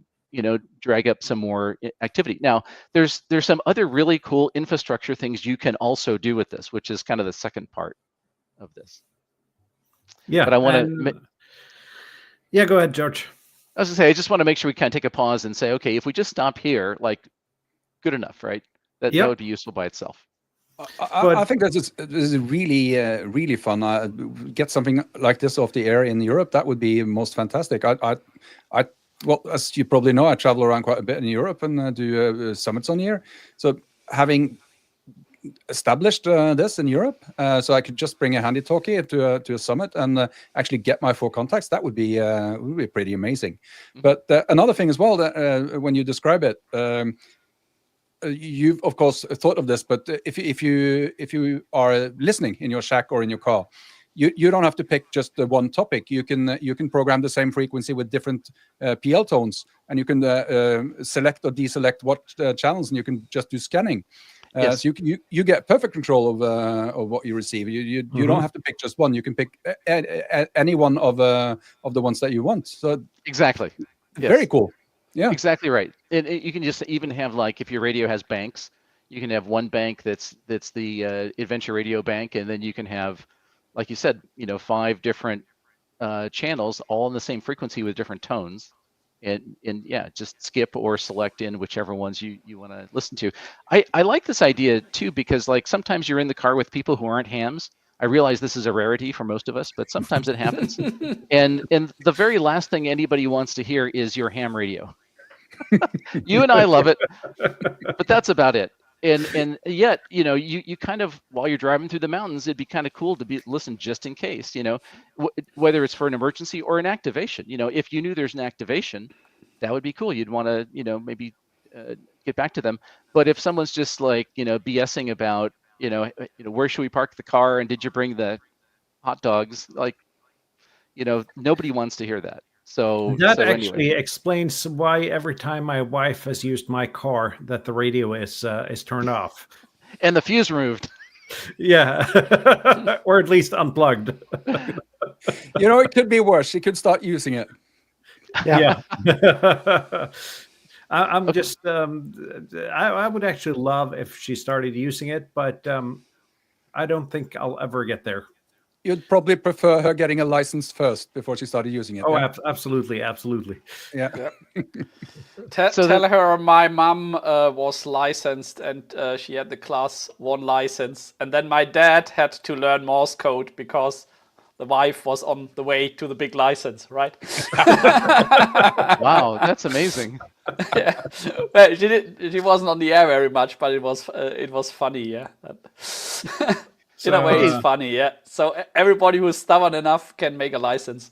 drag up some more activity. Now, there's some other really cool infrastructure things you can also do with this, which is kind of the second part of this. Yeah. But I want to. Yeah, go ahead, George. I was gonna say, I just want to make sure we kind of take a pause and say, okay, if we just stop here, like, good enough, right? That would be useful by itself. I think this is really, really fun. Get something like this off the air in Europe. That would be most fantastic. Well, as you probably know, I travel around quite a bit in Europe and do summits on the air. So having established this in Europe, so I could just bring a handy talkie to a summit and actually get my 4 contacts. That would be pretty amazing. But another thing as well, that when you describe it, you've of course thought of this. But if you are listening in your shack or in your car, you don't have to pick just the one topic. You can program the same frequency with different PL tones, and you can select or deselect what channels, and you can just do scanning. Yes. So you get perfect control of what you receive. You don't have to pick just one. You can pick any one of the ones that you want. So exactly. Very cool. Yeah, exactly right. And you can just even have, like, if your radio has banks, you can have one bank that's the Adventure Radio bank, and then you can have, like you said, 5 different channels all in the same frequency with different tones. And yeah, just skip or select in whichever ones you want to listen to. I like this idea too, because, like, sometimes you're in the car with people who aren't hams. I realize this is a rarity for most of us, but sometimes it happens. and the very last thing anybody wants to hear is your ham radio. You and I love it, but that's about it. And yet, you kind of, while you're driving through the mountains, it'd be kind of cool to listen just in case, whether it's for an emergency or an activation. If you knew there's an activation, that would be cool. You'd want to, maybe get back to them. But if someone's just, like, BSing about, where should we park the car, and did you bring the hot dogs? Like, nobody wants to hear that. So actually explains why every time my wife has used my car, that the radio is turned off and the fuse removed. Yeah, or at least unplugged. It could be worse. She could start using it. Yeah. I'm just I would actually love if she started using it, but I don't think I'll ever get there. You'd probably prefer her getting a license first before she started using it. Oh, yeah? Absolutely. Yeah. Tell her my mom was licensed, and she had the class 1 license, and then my dad had to learn Morse code because the wife was on the way to the big license, right? Wow, that's amazing. Yeah, well, she wasn't on the air very much, but it was funny, yeah. In a way, it's funny, yeah. So everybody who's stubborn enough can make a license.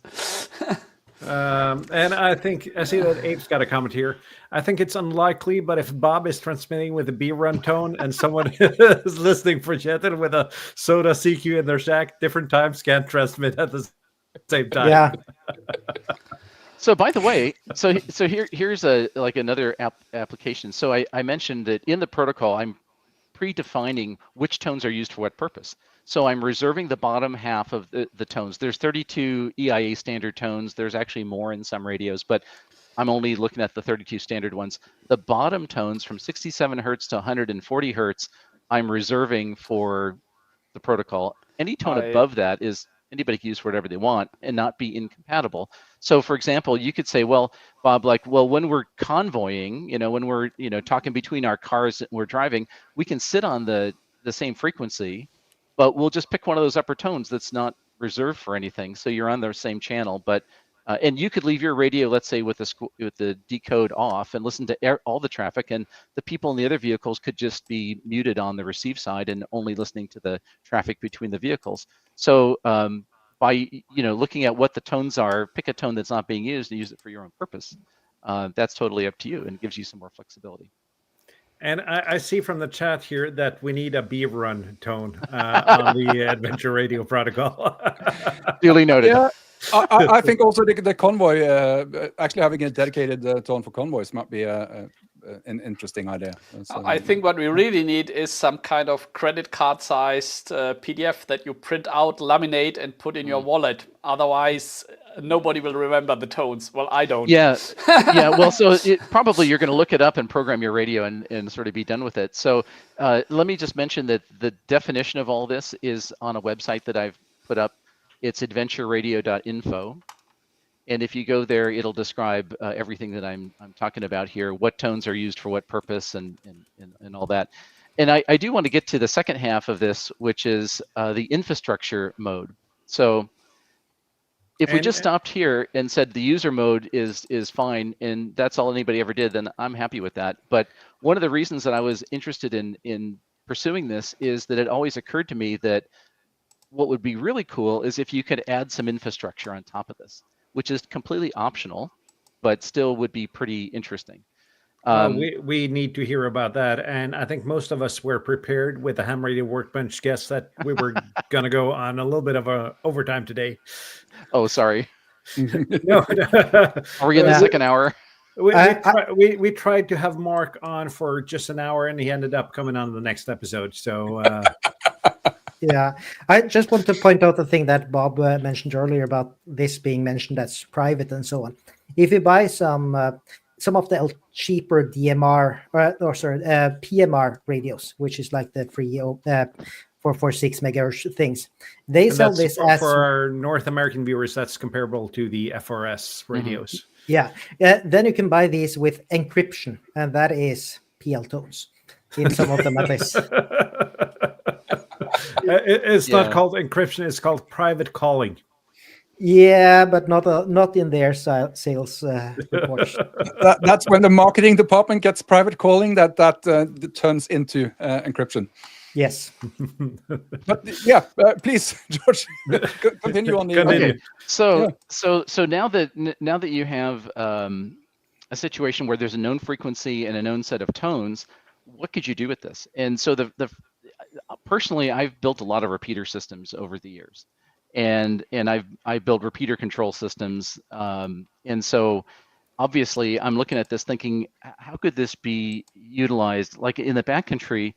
And I see that Abe's got a comment here. I think it's unlikely, but if Bob is transmitting with a B-run tone and someone is listening for Jetted with a Soda CQ in their shack, different times can't transmit at the same time. Yeah. So, by the way, here's another application. So I mentioned that in the protocol, I'm predefining which tones are used for what purpose. So I'm reserving the bottom half of the tones. There's 32 EIA standard tones. There's actually more in some radios, but I'm only looking at the 32 standard ones. The bottom tones from 67 hertz to 140 hertz, I'm reserving for the protocol. Any tone above that is anybody can use for whatever they want and not be incompatible. So, for example, you could say, well, Bob, when we're convoying, when we're, talking between our cars and we're driving, we can sit on the same frequency, but we'll just pick one of those upper tones that's not reserved for anything. So you're on the same channel, but and you could leave your radio, let's say, with the decode off and listen to all the traffic, and the people in the other vehicles could just be muted on the receive side and only listening to the traffic between the vehicles. So by looking at what the tones are, pick a tone that's not being used and use it for your own purpose. that's totally up to you and gives you some more flexibility. And I see from the chat here that we need a beaver run tone on the Adventure Radio protocol. Duly noted. Yeah, I think also the convoy, actually having a dedicated tone for convoys might be an interesting idea. So, I think what we really need is some kind of credit card sized PDF that you print out, laminate, and put in your wallet. Otherwise, nobody will remember the tones. Well, I don't. Yeah, yeah. Well, so probably you're going to look it up and program your radio and sort of be done with it. So let me just mention that the definition of all this is on a website that I've put up. It's adventureradio.info. And if you go there, it'll describe everything that I'm talking about here, what tones are used for what purpose and all that. And I do want to get to the second half of this, which is the infrastructure mode. So if we just stopped here and said the user mode is fine, and that's all anybody ever did, then I'm happy with that. But one of the reasons that I was interested in pursuing this is that it always occurred to me that what would be really cool is if you could add some infrastructure on top of this, which is completely optional, but still would be pretty interesting. We need to hear about that. And I think most of us were prepared with the Ham Radio Workbench guest that we were going to go on a little bit of a overtime today. Oh, sorry. No, Are we in the second hour? We tried to have Mark on for just an hour, and he ended up coming on the next episode. So yeah, I just want to point out the thing that Bob mentioned earlier about this being mentioned as private and so on. If you buy some of the cheaper DMR PMR radios, which is like the free 446 megahertz things, they sell this as for our North American viewers. That's comparable to the FRS radios. Mm-hmm. Yeah, then you can buy these with encryption, and that is PL tones in some of them at least. It's not called encryption; it's called private calling. Yeah, but not in their sales reports. That's when the marketing department gets private calling that turns into encryption. Yes. But yeah, please, George, continue on the. Okay. So now that you have a situation where there's a known frequency and a known set of tones, what could you do with this? And so personally, I've built a lot of repeater systems over the years, and I build repeater control systems, and so obviously I'm looking at this thinking, how could this be utilized? Like in the backcountry,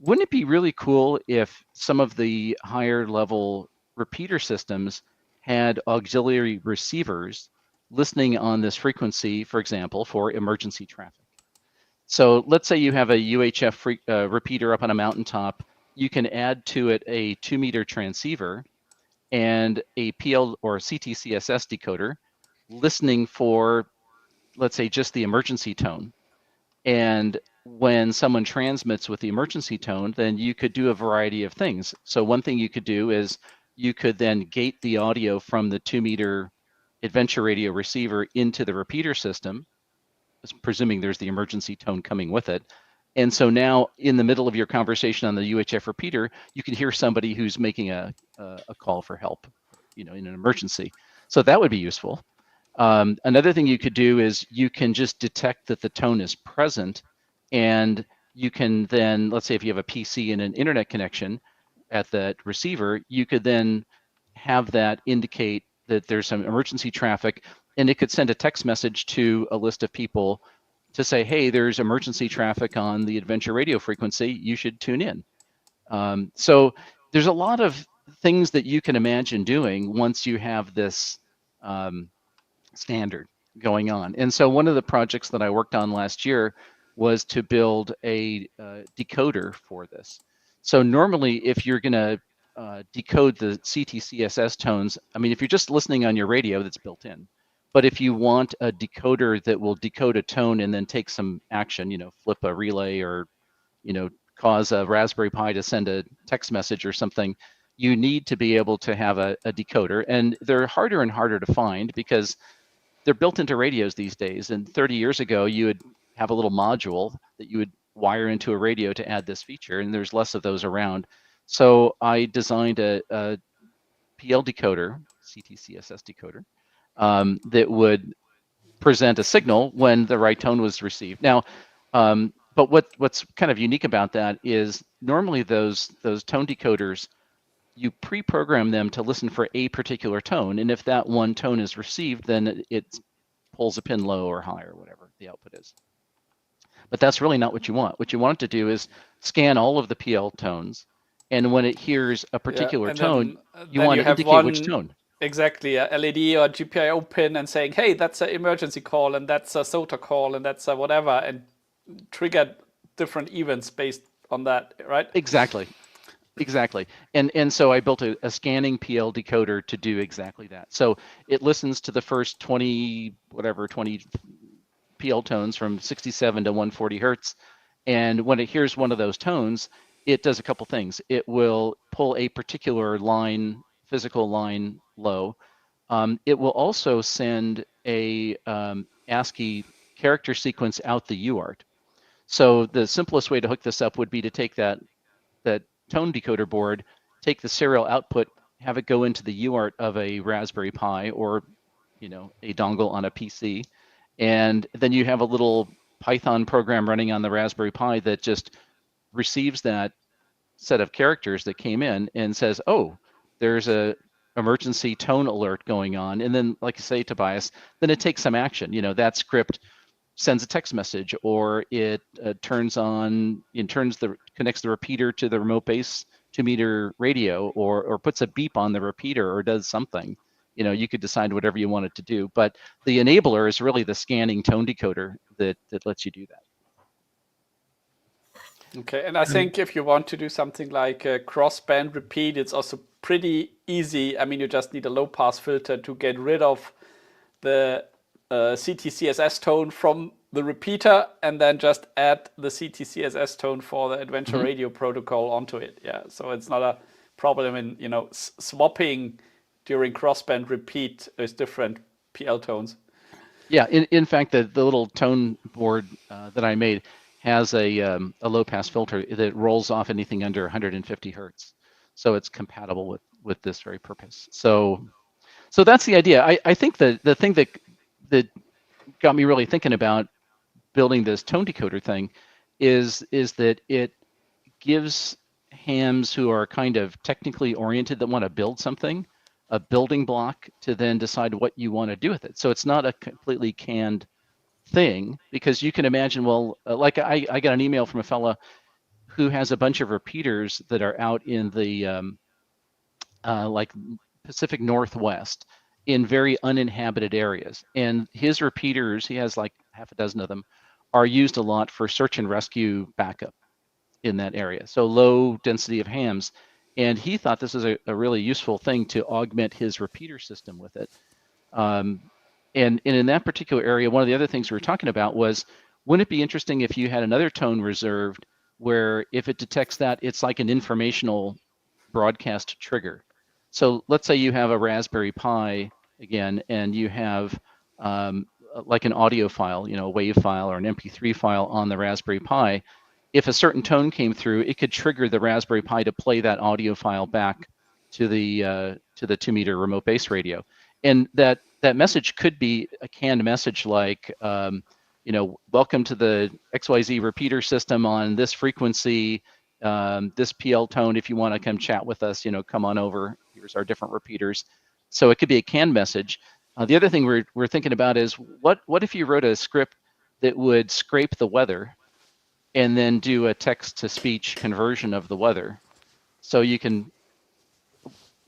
wouldn't it be really cool if some of the higher level repeater systems had auxiliary receivers listening on this frequency, for example, for emergency traffic? So let's say you have a UHF repeater up on a mountaintop. You can add to it a 2-meter transceiver and a PL or CTCSS decoder listening for, let's say, just the emergency tone. And when someone transmits with the emergency tone, then you could do a variety of things. So one thing you could do is you could then gate the audio from the 2-meter Adventure Radio receiver into the repeater system, presuming there's the emergency tone coming with it. And so now in the middle of your conversation on the UHF repeater, you can hear somebody who's making a call for help, in an emergency. So that would be useful. Another thing you could do is you can just detect that the tone is present, and you can then, let's say if you have a PC and an internet connection at that receiver, you could then have that indicate that there's some emergency traffic, and it could send a text message to a list of people to say, hey, there's emergency traffic on the Adventure Radio frequency, you should tune in. So there's a lot of things that you can imagine doing once you have this standard going on. And so one of the projects that I worked on last year was to build a decoder for this. So normally if you're going to decode the CTCSS tones, I mean, if you're just listening on your radio, that's built in. But if you want a decoder that will decode a tone and then take some action, flip a relay or, cause a Raspberry Pi to send a text message or something, you need to be able to have a decoder. And they're harder and harder to find because they're built into radios these days. And 30 years ago, you would have a little module that you would wire into a radio to add this feature, and there's less of those around. So I designed a PL decoder, CTCSS decoder, that would present a signal when the right tone was received. Now, but what's kind of unique about that is normally those tone decoders, you pre-program them to listen for a particular tone, and if that one tone is received, then it pulls a pin low or high or whatever the output is. But that's really not what you want. What you want it to do is scan all of the PL tones, and when it hears a particular tone, you want to indicate which tone. Exactly, a LED or GPIO pin, and saying, hey, that's an emergency call, and that's a SOTA call, and that's a whatever, and trigger different events based on that, right? Exactly. And so I built a scanning PL decoder to do exactly that. So it listens to the first 20 PL tones from 67 to 140 hertz. And when it hears one of those tones, it does a couple things. It will pull a particular line, physical line low. It will also send a ASCII character sequence out the UART. So the simplest way to hook this up would be to take that tone decoder board, take the serial output, have it go into the UART of a Raspberry Pi or a dongle on a PC, and then you have a little Python program running on the Raspberry Pi that just receives that set of characters that came in and says, oh, there's a emergency tone alert going on. And then, like you say, Tobias, then it takes some action. That script sends a text message, or it connects the repeater to the remote base 2-meter radio, or puts a beep on the repeater, or does something. You could decide whatever you want it to do, but the enabler is really the scanning tone decoder that lets you do that. Okay, and I think if you want to do something like a cross-band repeat, it's also pretty easy. I mean, you just need a low-pass filter to get rid of the CTCSS tone from the repeater, and then just add the CTCSS tone for the Adventure Radio protocol onto it. Yeah, so it's not a problem in swapping during crossband repeat with different PL tones. Yeah, in fact, the little tone board that I made has a low pass filter that rolls off anything under 150 hertz, so it's compatible with this very purpose. So that's the idea. I think the thing that got me really thinking about building this tone decoder thing is that it gives hams who are kind of technically oriented, that want to build something, a building block to then decide what you want to do with it. So it's not a completely canned thing, because you can imagine, well, like I got an email from a fella who has a bunch of repeaters that are out in the like Pacific Northwest, in very uninhabited areas. And his repeaters, he has like half a dozen of them, are used a lot for search and rescue backup in that area. So low density of hams. And he thought this is a really useful thing to augment his repeater system with it. And in that particular area, one of the other things we were talking about was, wouldn't it be interesting if you had another tone reserved where if it detects that, it's like an informational broadcast trigger. So let's say you have a Raspberry Pi again, and you have like an audio file, a WAV file or an MP3 file on the Raspberry Pi. If a certain tone came through, it could trigger the Raspberry Pi to play that audio file back to the 2-meter remote base radio. And that message could be a canned message like, welcome to the XYZ repeater system on this frequency, this PL tone. If you want to come chat with us, come on over. Here's our different repeaters. So it could be a canned message. The other thing we're thinking about is, what if you wrote a script that would scrape the weather and then do a text-to-speech conversion of the weather? So you can,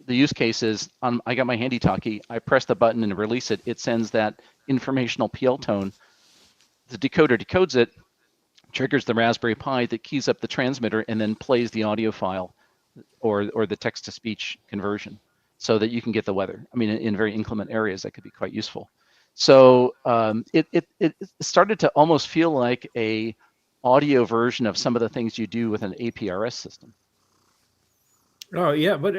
the use case is, I got my handy talkie, I press the button and release it, it sends that informational PL tone. The decoder decodes it, triggers the Raspberry Pi that keys up the transmitter, and then plays the audio file or the text-to-speech conversion so that you can get the weather. I mean, in very inclement areas, that could be quite useful. So it started to almost feel like a audio version of some of the things you do with an APRS system. Oh yeah, but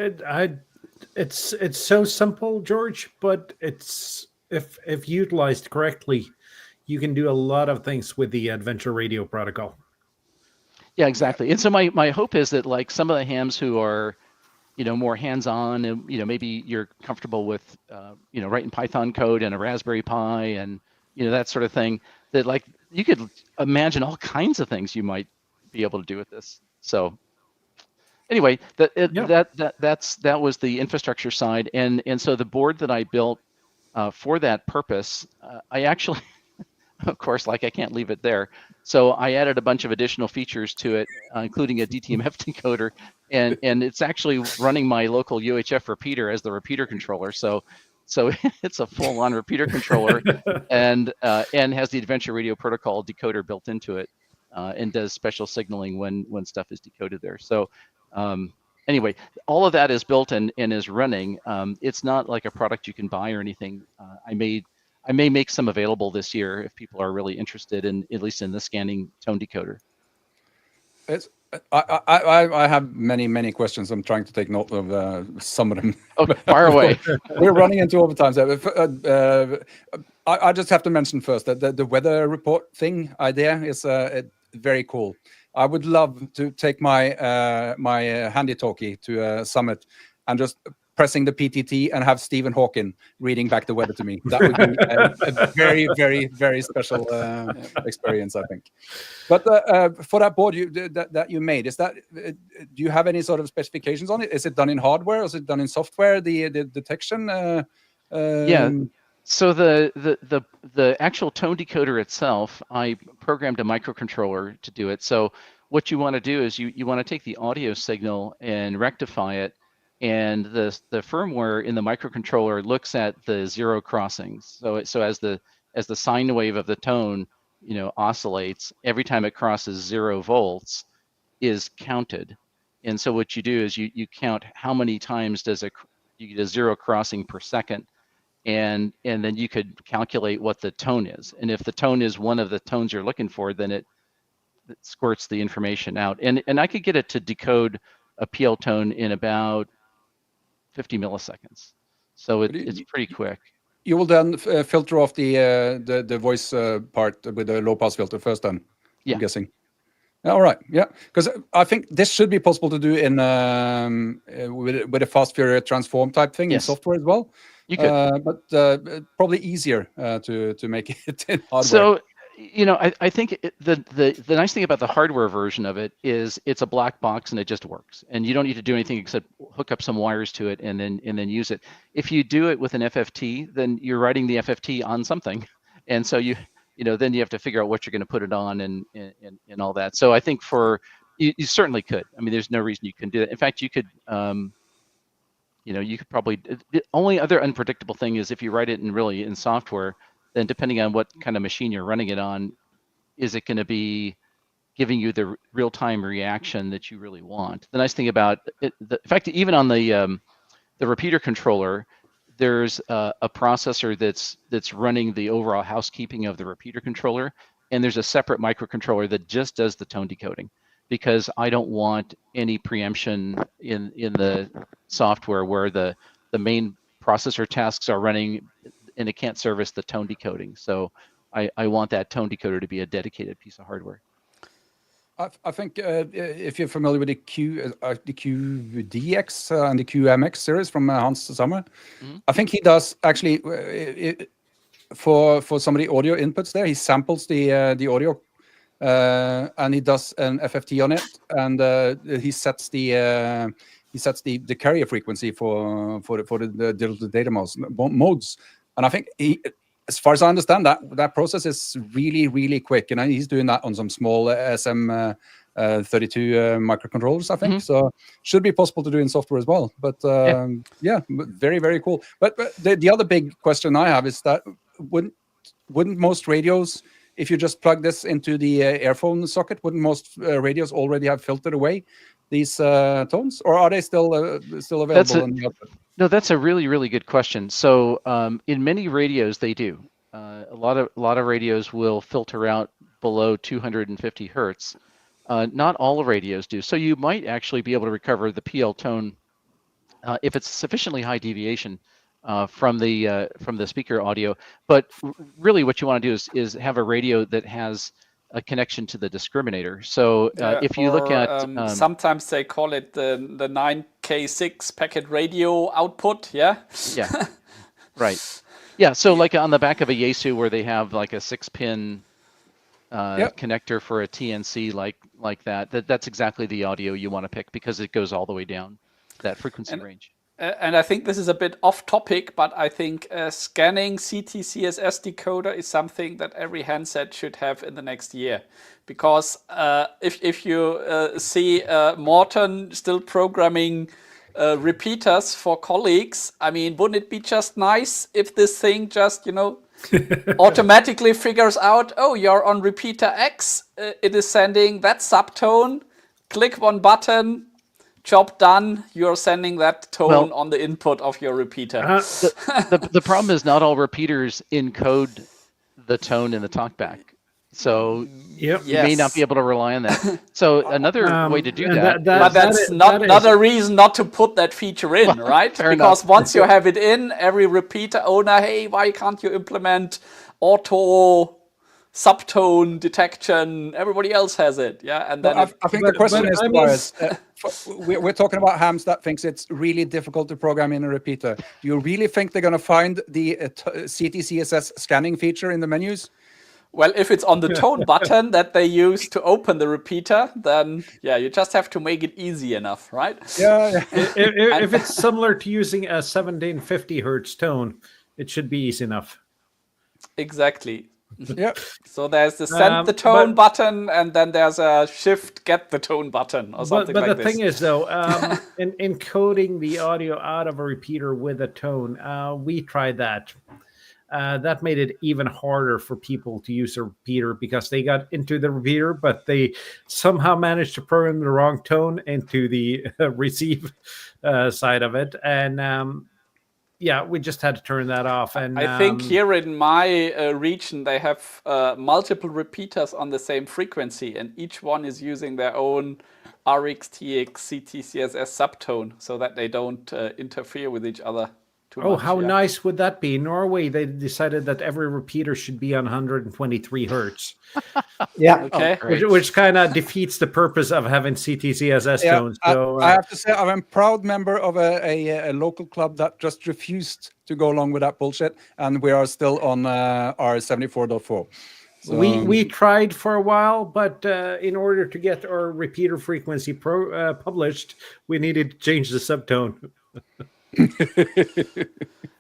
it's so simple, George. But it's if utilized correctly, you can do a lot of things with the Adventure Radio protocol. Yeah, exactly. And so my hope is that, like, some of the hams who are, more hands-on, and maybe you're comfortable with, writing Python code and a Raspberry Pi, and that sort of thing. That like you could imagine all kinds of things you might be able to do with this. So anyway, that was the infrastructure side, and so the board that I built for that purpose, I actually, of course, like I can't leave it there. So I added a bunch of additional features to it, including a DTMF decoder, and it's actually running my local UHF repeater as the repeater controller. So it's a full-on repeater controller, and has the Adventure Radio Protocol decoder built into it, and does special signaling when stuff is decoded there. So anyway, all of that is built and is running. It's not like a product you can buy or anything. I may make some available this year if people are really interested in, at least in the scanning tone decoder. It's, I have many questions. I'm trying to take note of some of them. Oh, fire away. We're running into overtime. I just have to mention first that the weather report thing idea is very cool. I would love to take my my handy talkie to a summit and just pressing the PTT and have Stephen Hawking reading back the weather to me. That would be a very special experience, I think. But for that board that you made, is that do you have any sort of specifications on it? Is it done in hardware or is it done in software? The detection? Yeah. So the actual tone decoder itself, I programmed a microcontroller to do it. So what you want to do is you want to take the audio signal and rectify it, and the firmware in the microcontroller looks at the zero crossings. So as the sine wave of the tone oscillates, every time it crosses 0 volts is counted. And so what you do is you count how many times you get a 0 crossing per second. And then you could calculate what the tone is. And if the tone is one of the tones you're looking for, then it squirts the information out. And I could get it to decode a PL tone in about 50 milliseconds. So it's pretty quick. You will then filter off the voice part with the low pass filter first, then. Yeah. I'm guessing. All right, yeah, because I think this should be possible to do in with a fast Fourier transform type thing in software as well. You could, but probably easier to make it in hardware. So I think the nice thing about the hardware version of it is it's a black box and it just works, and you don't need to do anything except hook up some wires to it and then use it. If you do it with an FFT, then you're writing the FFT on something, and so then you have to figure out what you're going to put it on and all that. So I think you certainly could. I mean, there's no reason you couldn't do that. In fact, you could. You could probably. The only other unpredictable thing is if you write it in software, then depending on what kind of machine you're running it on, is it going to be giving you the real-time reaction that you really want? The nice thing about it, in fact, even on the repeater controller, there's a processor that's running the overall housekeeping of the repeater controller, and there's a separate microcontroller that just does the tone decoding, because I don't want any preemption in the software where the main processor tasks are running and it can't service the tone decoding. So I want that tone decoder to be a dedicated piece of hardware. I think if you're familiar with the QDX and the QMX series from Hans Sommer, I think he does actually for some of the audio inputs there, he samples the audio and he does an FFT on it, and he sets the carrier frequency for the digital data modes. And I think as far as I understand, that process is really quick, and he's doing that on some small SM32 microcontrollers, I think. So should be possible to do in software as well. But very cool. But the other big question I have is that wouldn't most radios, if you just plug this into the earphone socket, wouldn't most radios already have filtered away these tones, or are they still available on the output? No, that's a really good question. So in many radios they do. A lot of radios will filter out below 250 hertz. Not all radios do. So you might actually be able to recover the PL tone if it's sufficiently high deviation from the speaker audio. But really, what you want to do is have a radio that has a connection to the discriminator. So if you look at sometimes they call it the 9K6 packet radio output. Yeah. Yeah. Right. Yeah, so like on the back of a Yaesu where they have like a 6-pin Yep. connector for a TNC like that's exactly the audio you want to pick because it goes all the way down that frequency range. And I think this is a bit off topic, but I think scanning CT-CSS decoder is something that every handset should have in the next year. Because if you see Morton still programming repeaters for colleagues, I mean, wouldn't it be just nice if this thing just, automatically figures out, oh, you're on repeater X, it is sending that subtone, click one button, job done, you're sending that tone on the input of your repeater. The problem is not all repeaters encode the tone in the talkback. So you may not be able to rely on that. So another way to do that, but that's not a reason not to put that feature in, right? Because once you have it in, every repeater owner, hey, why can't you implement auto subtone detection? Everybody else has it, yeah. And then I think the question is, Tobias, we're talking about hams that thinks it's really difficult to program in a repeater. Do you really think they're going to find the CT-CSS scanning feature in the menus? Well, if it's on the tone button that they use to open the repeater, then yeah, you just have to make it easy enough, right? Yeah. If it's similar to using a 1750 hertz tone, it should be easy enough. Exactly. Yeah. So there's the send the tone button, and then there's a shift get the tone button or something like this. But the thing is, though, in encoding the audio out of a repeater with a tone, we tried that. That made it even harder for people to use a repeater because they got into the repeater, but they somehow managed to program the wrong tone into the receive side of it. And yeah, we just had to turn that off. And I think here in my region, they have multiple repeaters on the same frequency, and each one is using their own RX, TX, CT, CSS subtone so that they don't interfere with each other. Oh, how nice would that be? In Norway, they decided that every repeater should be on 123 hertz. Yeah. Okay. Which kind of defeats the purpose of having CT-CSS tones. So I have to say, I'm a proud member of a local club that just refused to go along with that bullshit, and we are still on our 74.4. So, we tried for a while, but in order to get our repeater frequency published, we needed to change the subtone.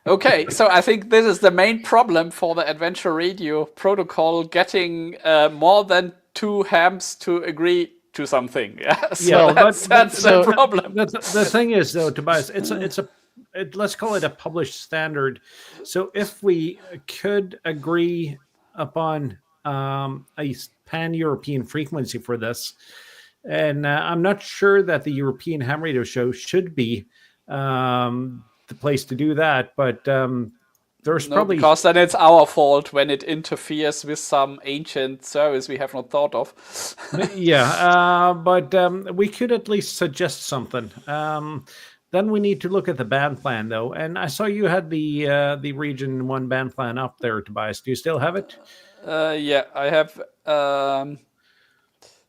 Okay, so I think this is the main problem for the Adventure Radio protocol, getting more than 2 hams to agree to something. Yeah, so that's the problem. The thing is, though, Tobias, let's call it a published standard. So if we could agree upon a pan-European frequency for this, and I'm not sure that the European Ham Radio Show should be the place to do that, but there's probably because then it's our fault when it interferes with some ancient service we have not thought of. Yeah, but we could at least suggest something. Then we need to look at the band plan, though. And I saw you had the Region 1 band plan up there, Tobias. Do you still have it? Yeah, I have.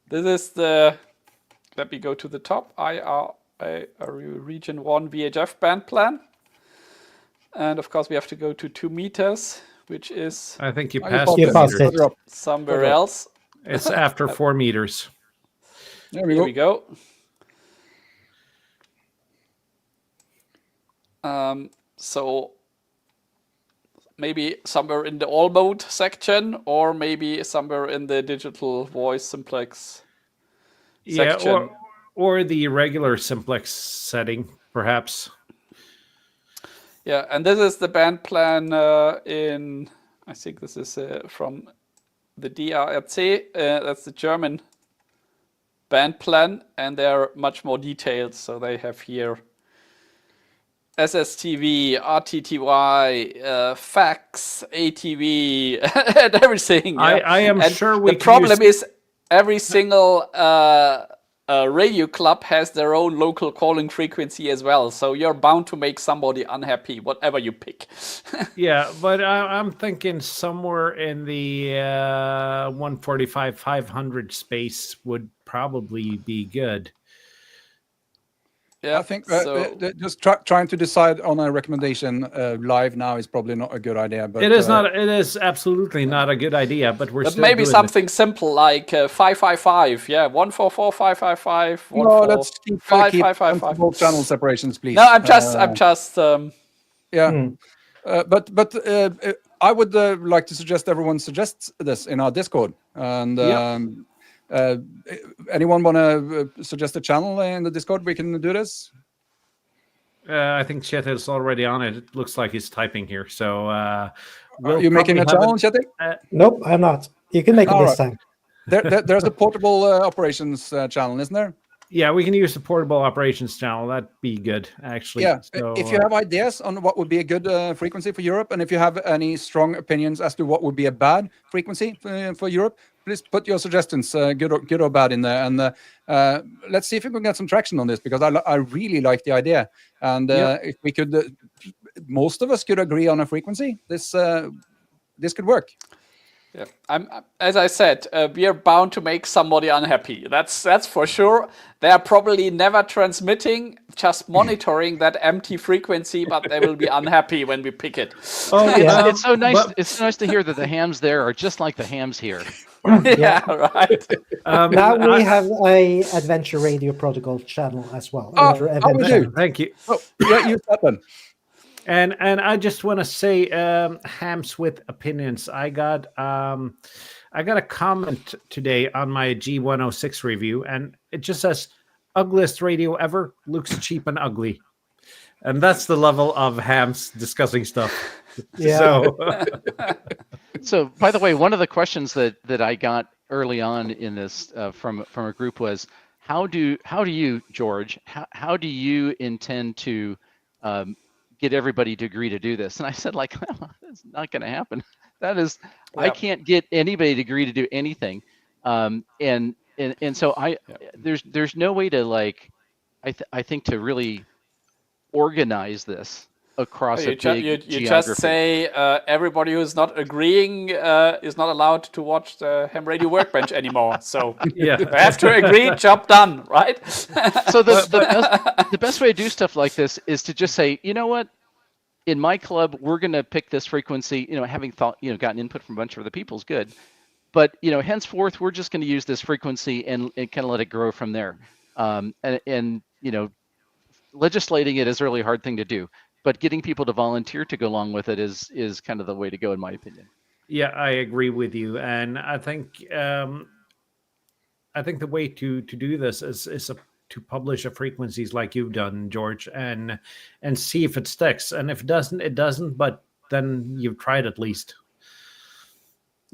This is the. Let me go to the top. Region 1 VHF band plan. And of course, we have to go to 2 meters, which is. I think you passed it. Somewhere else. It's after 4 meters. There we go. So maybe somewhere in the all mode section, or maybe somewhere in the digital voice simplex section. Yeah, or the regular simplex setting, perhaps. Yeah, and this is the band plan in, I think this is from the DRC, that's the German band plan, and they're much more detailed. So they have here SSTV, RTTY, fax, ATV, and everything. Yeah? I am sure we. The problem is every single radio club has their own local calling frequency as well. So you're bound to make somebody unhappy, whatever you pick. Yeah, but I'm thinking somewhere in the 145, 500 space would probably be good. Yeah. I think so just trying to decide on a recommendation live now is probably not a good idea. But It is not. It is absolutely not a good idea. But we're but still maybe doing something simple like 555. Yeah, 144 555. no, let's keep 555. sensible channel separations, please. No, I'm just. Yeah. Hmm. But I would like to suggest everyone suggests this in our Discord. And anyone want to suggest a channel in the Discord? We can do this. I think Chet is already on it. It looks like he's typing here. So Are we'll you making a probably have channel, Chetty? Nope, I'm not. You can make it All this right. time. There's a portable operations channel, isn't there? Yeah, we can use the portable operations channel. That'd be good, actually. Yeah. So, If you have ideas on what would be a good frequency for Europe, and if you have any strong opinions as to what would be a bad frequency for Europe, please put your suggestions, good or bad, in there. And let's see if we can get some traction on this, because I really like the idea. And if we could, most of us could agree on a frequency, this could work. Yeah, as I said, we are bound to make somebody unhappy. That's for sure. They are probably never transmitting, just monitoring that empty frequency, but they will be unhappy when we pick it. oh, yeah. It's so nice. It's so nice to hear that the hams there are just like the hams here. Yeah, right. Now we have a Adventure Radio Protocol channel as well. we do. Thank you. Oh, yeah, use that then. And I just want to say, hams with opinions. I got a comment today on my G106 review, and it just says, "Ugliest radio ever, looks cheap and ugly," and that's the level of hams discussing stuff. Yeah. So, So, by the way, one of the questions that I got early on in this from a group was, how do you, George, how do you intend to get everybody to agree to do this? And I said, like, well, that's not going to happen. That is, I can't get anybody to agree to do anything. And so there's no way to, like, I think to really organize this across a big you geography. just say everybody who's not agreeing is not allowed to watch the Ham Radio Workbench anymore. So yeah. they have to agree, job done, right? So the best way to do stuff like this is to just say, you know what, in my club, we're going to pick this frequency, having gotten input from a bunch of other people is good. But, henceforth, we're just going to use this frequency and kind of let it grow from there. And legislating it is a really hard thing to do. But getting people to volunteer to go along with it is kind of the way to go, in my opinion. Yeah, I agree with you, and I think the way to do this is to publish a frequencies like you've done, George, and see if it sticks. And if it doesn't, it doesn't. But then you've tried at least.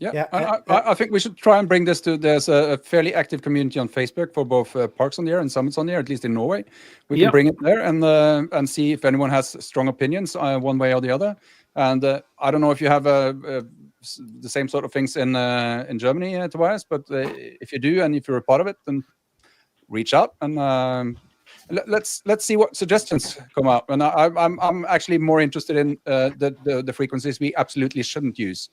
Yeah. I think we should try and bring this to. There's a fairly active community on Facebook for both Parks on the Air and Summits on the Air, at least in Norway. We can bring it there and see if anyone has strong opinions one way or the other. And I don't know if you have the same sort of things in Germany, Tobias, but if you do and if you're a part of it, then reach out and let's see what suggestions come out. And I'm actually more interested in the frequencies we absolutely shouldn't use.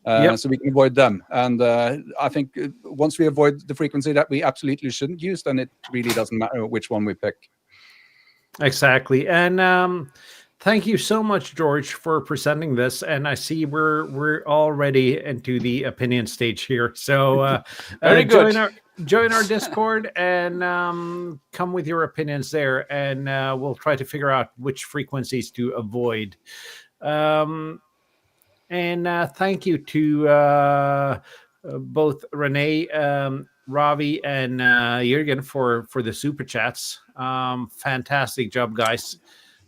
So we can avoid them. And I think once we avoid the frequency that we absolutely shouldn't use, then it really doesn't matter which one we pick. Exactly. And thank you so much, George, for presenting this. And I see we're already into the opinion stage here. So Very good. Join our Discord and come with your opinions there, and we'll try to figure out which frequencies to avoid. And thank you to both Renee, Ravi, and Jürgen for the super chats. Fantastic job, guys.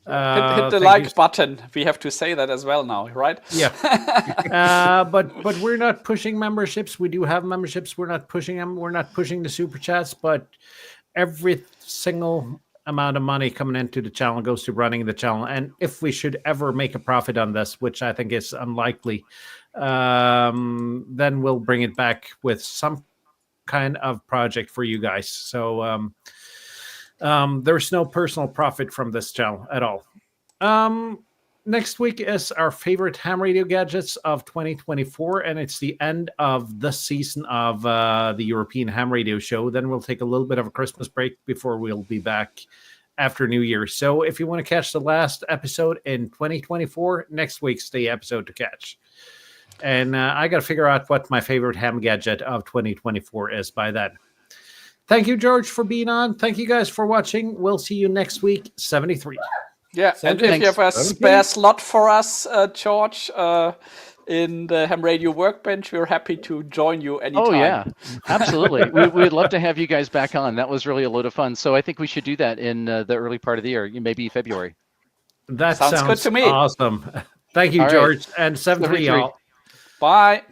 Hit the like button. We have to say that as well now, right? Yeah. But we're not pushing memberships. We do have memberships. We're not pushing them. We're not pushing the super chats. But every single amount of money coming into the channel goes to running the channel. And if we should ever make a profit on this, which I think is unlikely, then we'll bring it back with some kind of project for you guys. So there's no personal profit from this channel at all. Next week is our favorite ham radio gadgets of 2024, and it's the end of the season of the European Ham Radio Show. Then we'll take a little bit of a Christmas break before we'll be back after New Year. So if you want to catch the last episode in 2024, next week's the episode to catch. And I got to figure out what my favorite ham gadget of 2024 is by then. Thank you, George, for being on. Thank you guys for watching. We'll see you next week, 73. Yeah, and if you have a spare slot for us, George, in the Ham Radio Workbench, we're happy to join you anytime. Oh, yeah, absolutely. We'd love to have you guys back on. That was really a load of fun. So I think we should do that in the early part of the year, maybe February. That sounds good to me. Awesome. Thank you, All George. right. And 73, y'all. Bye.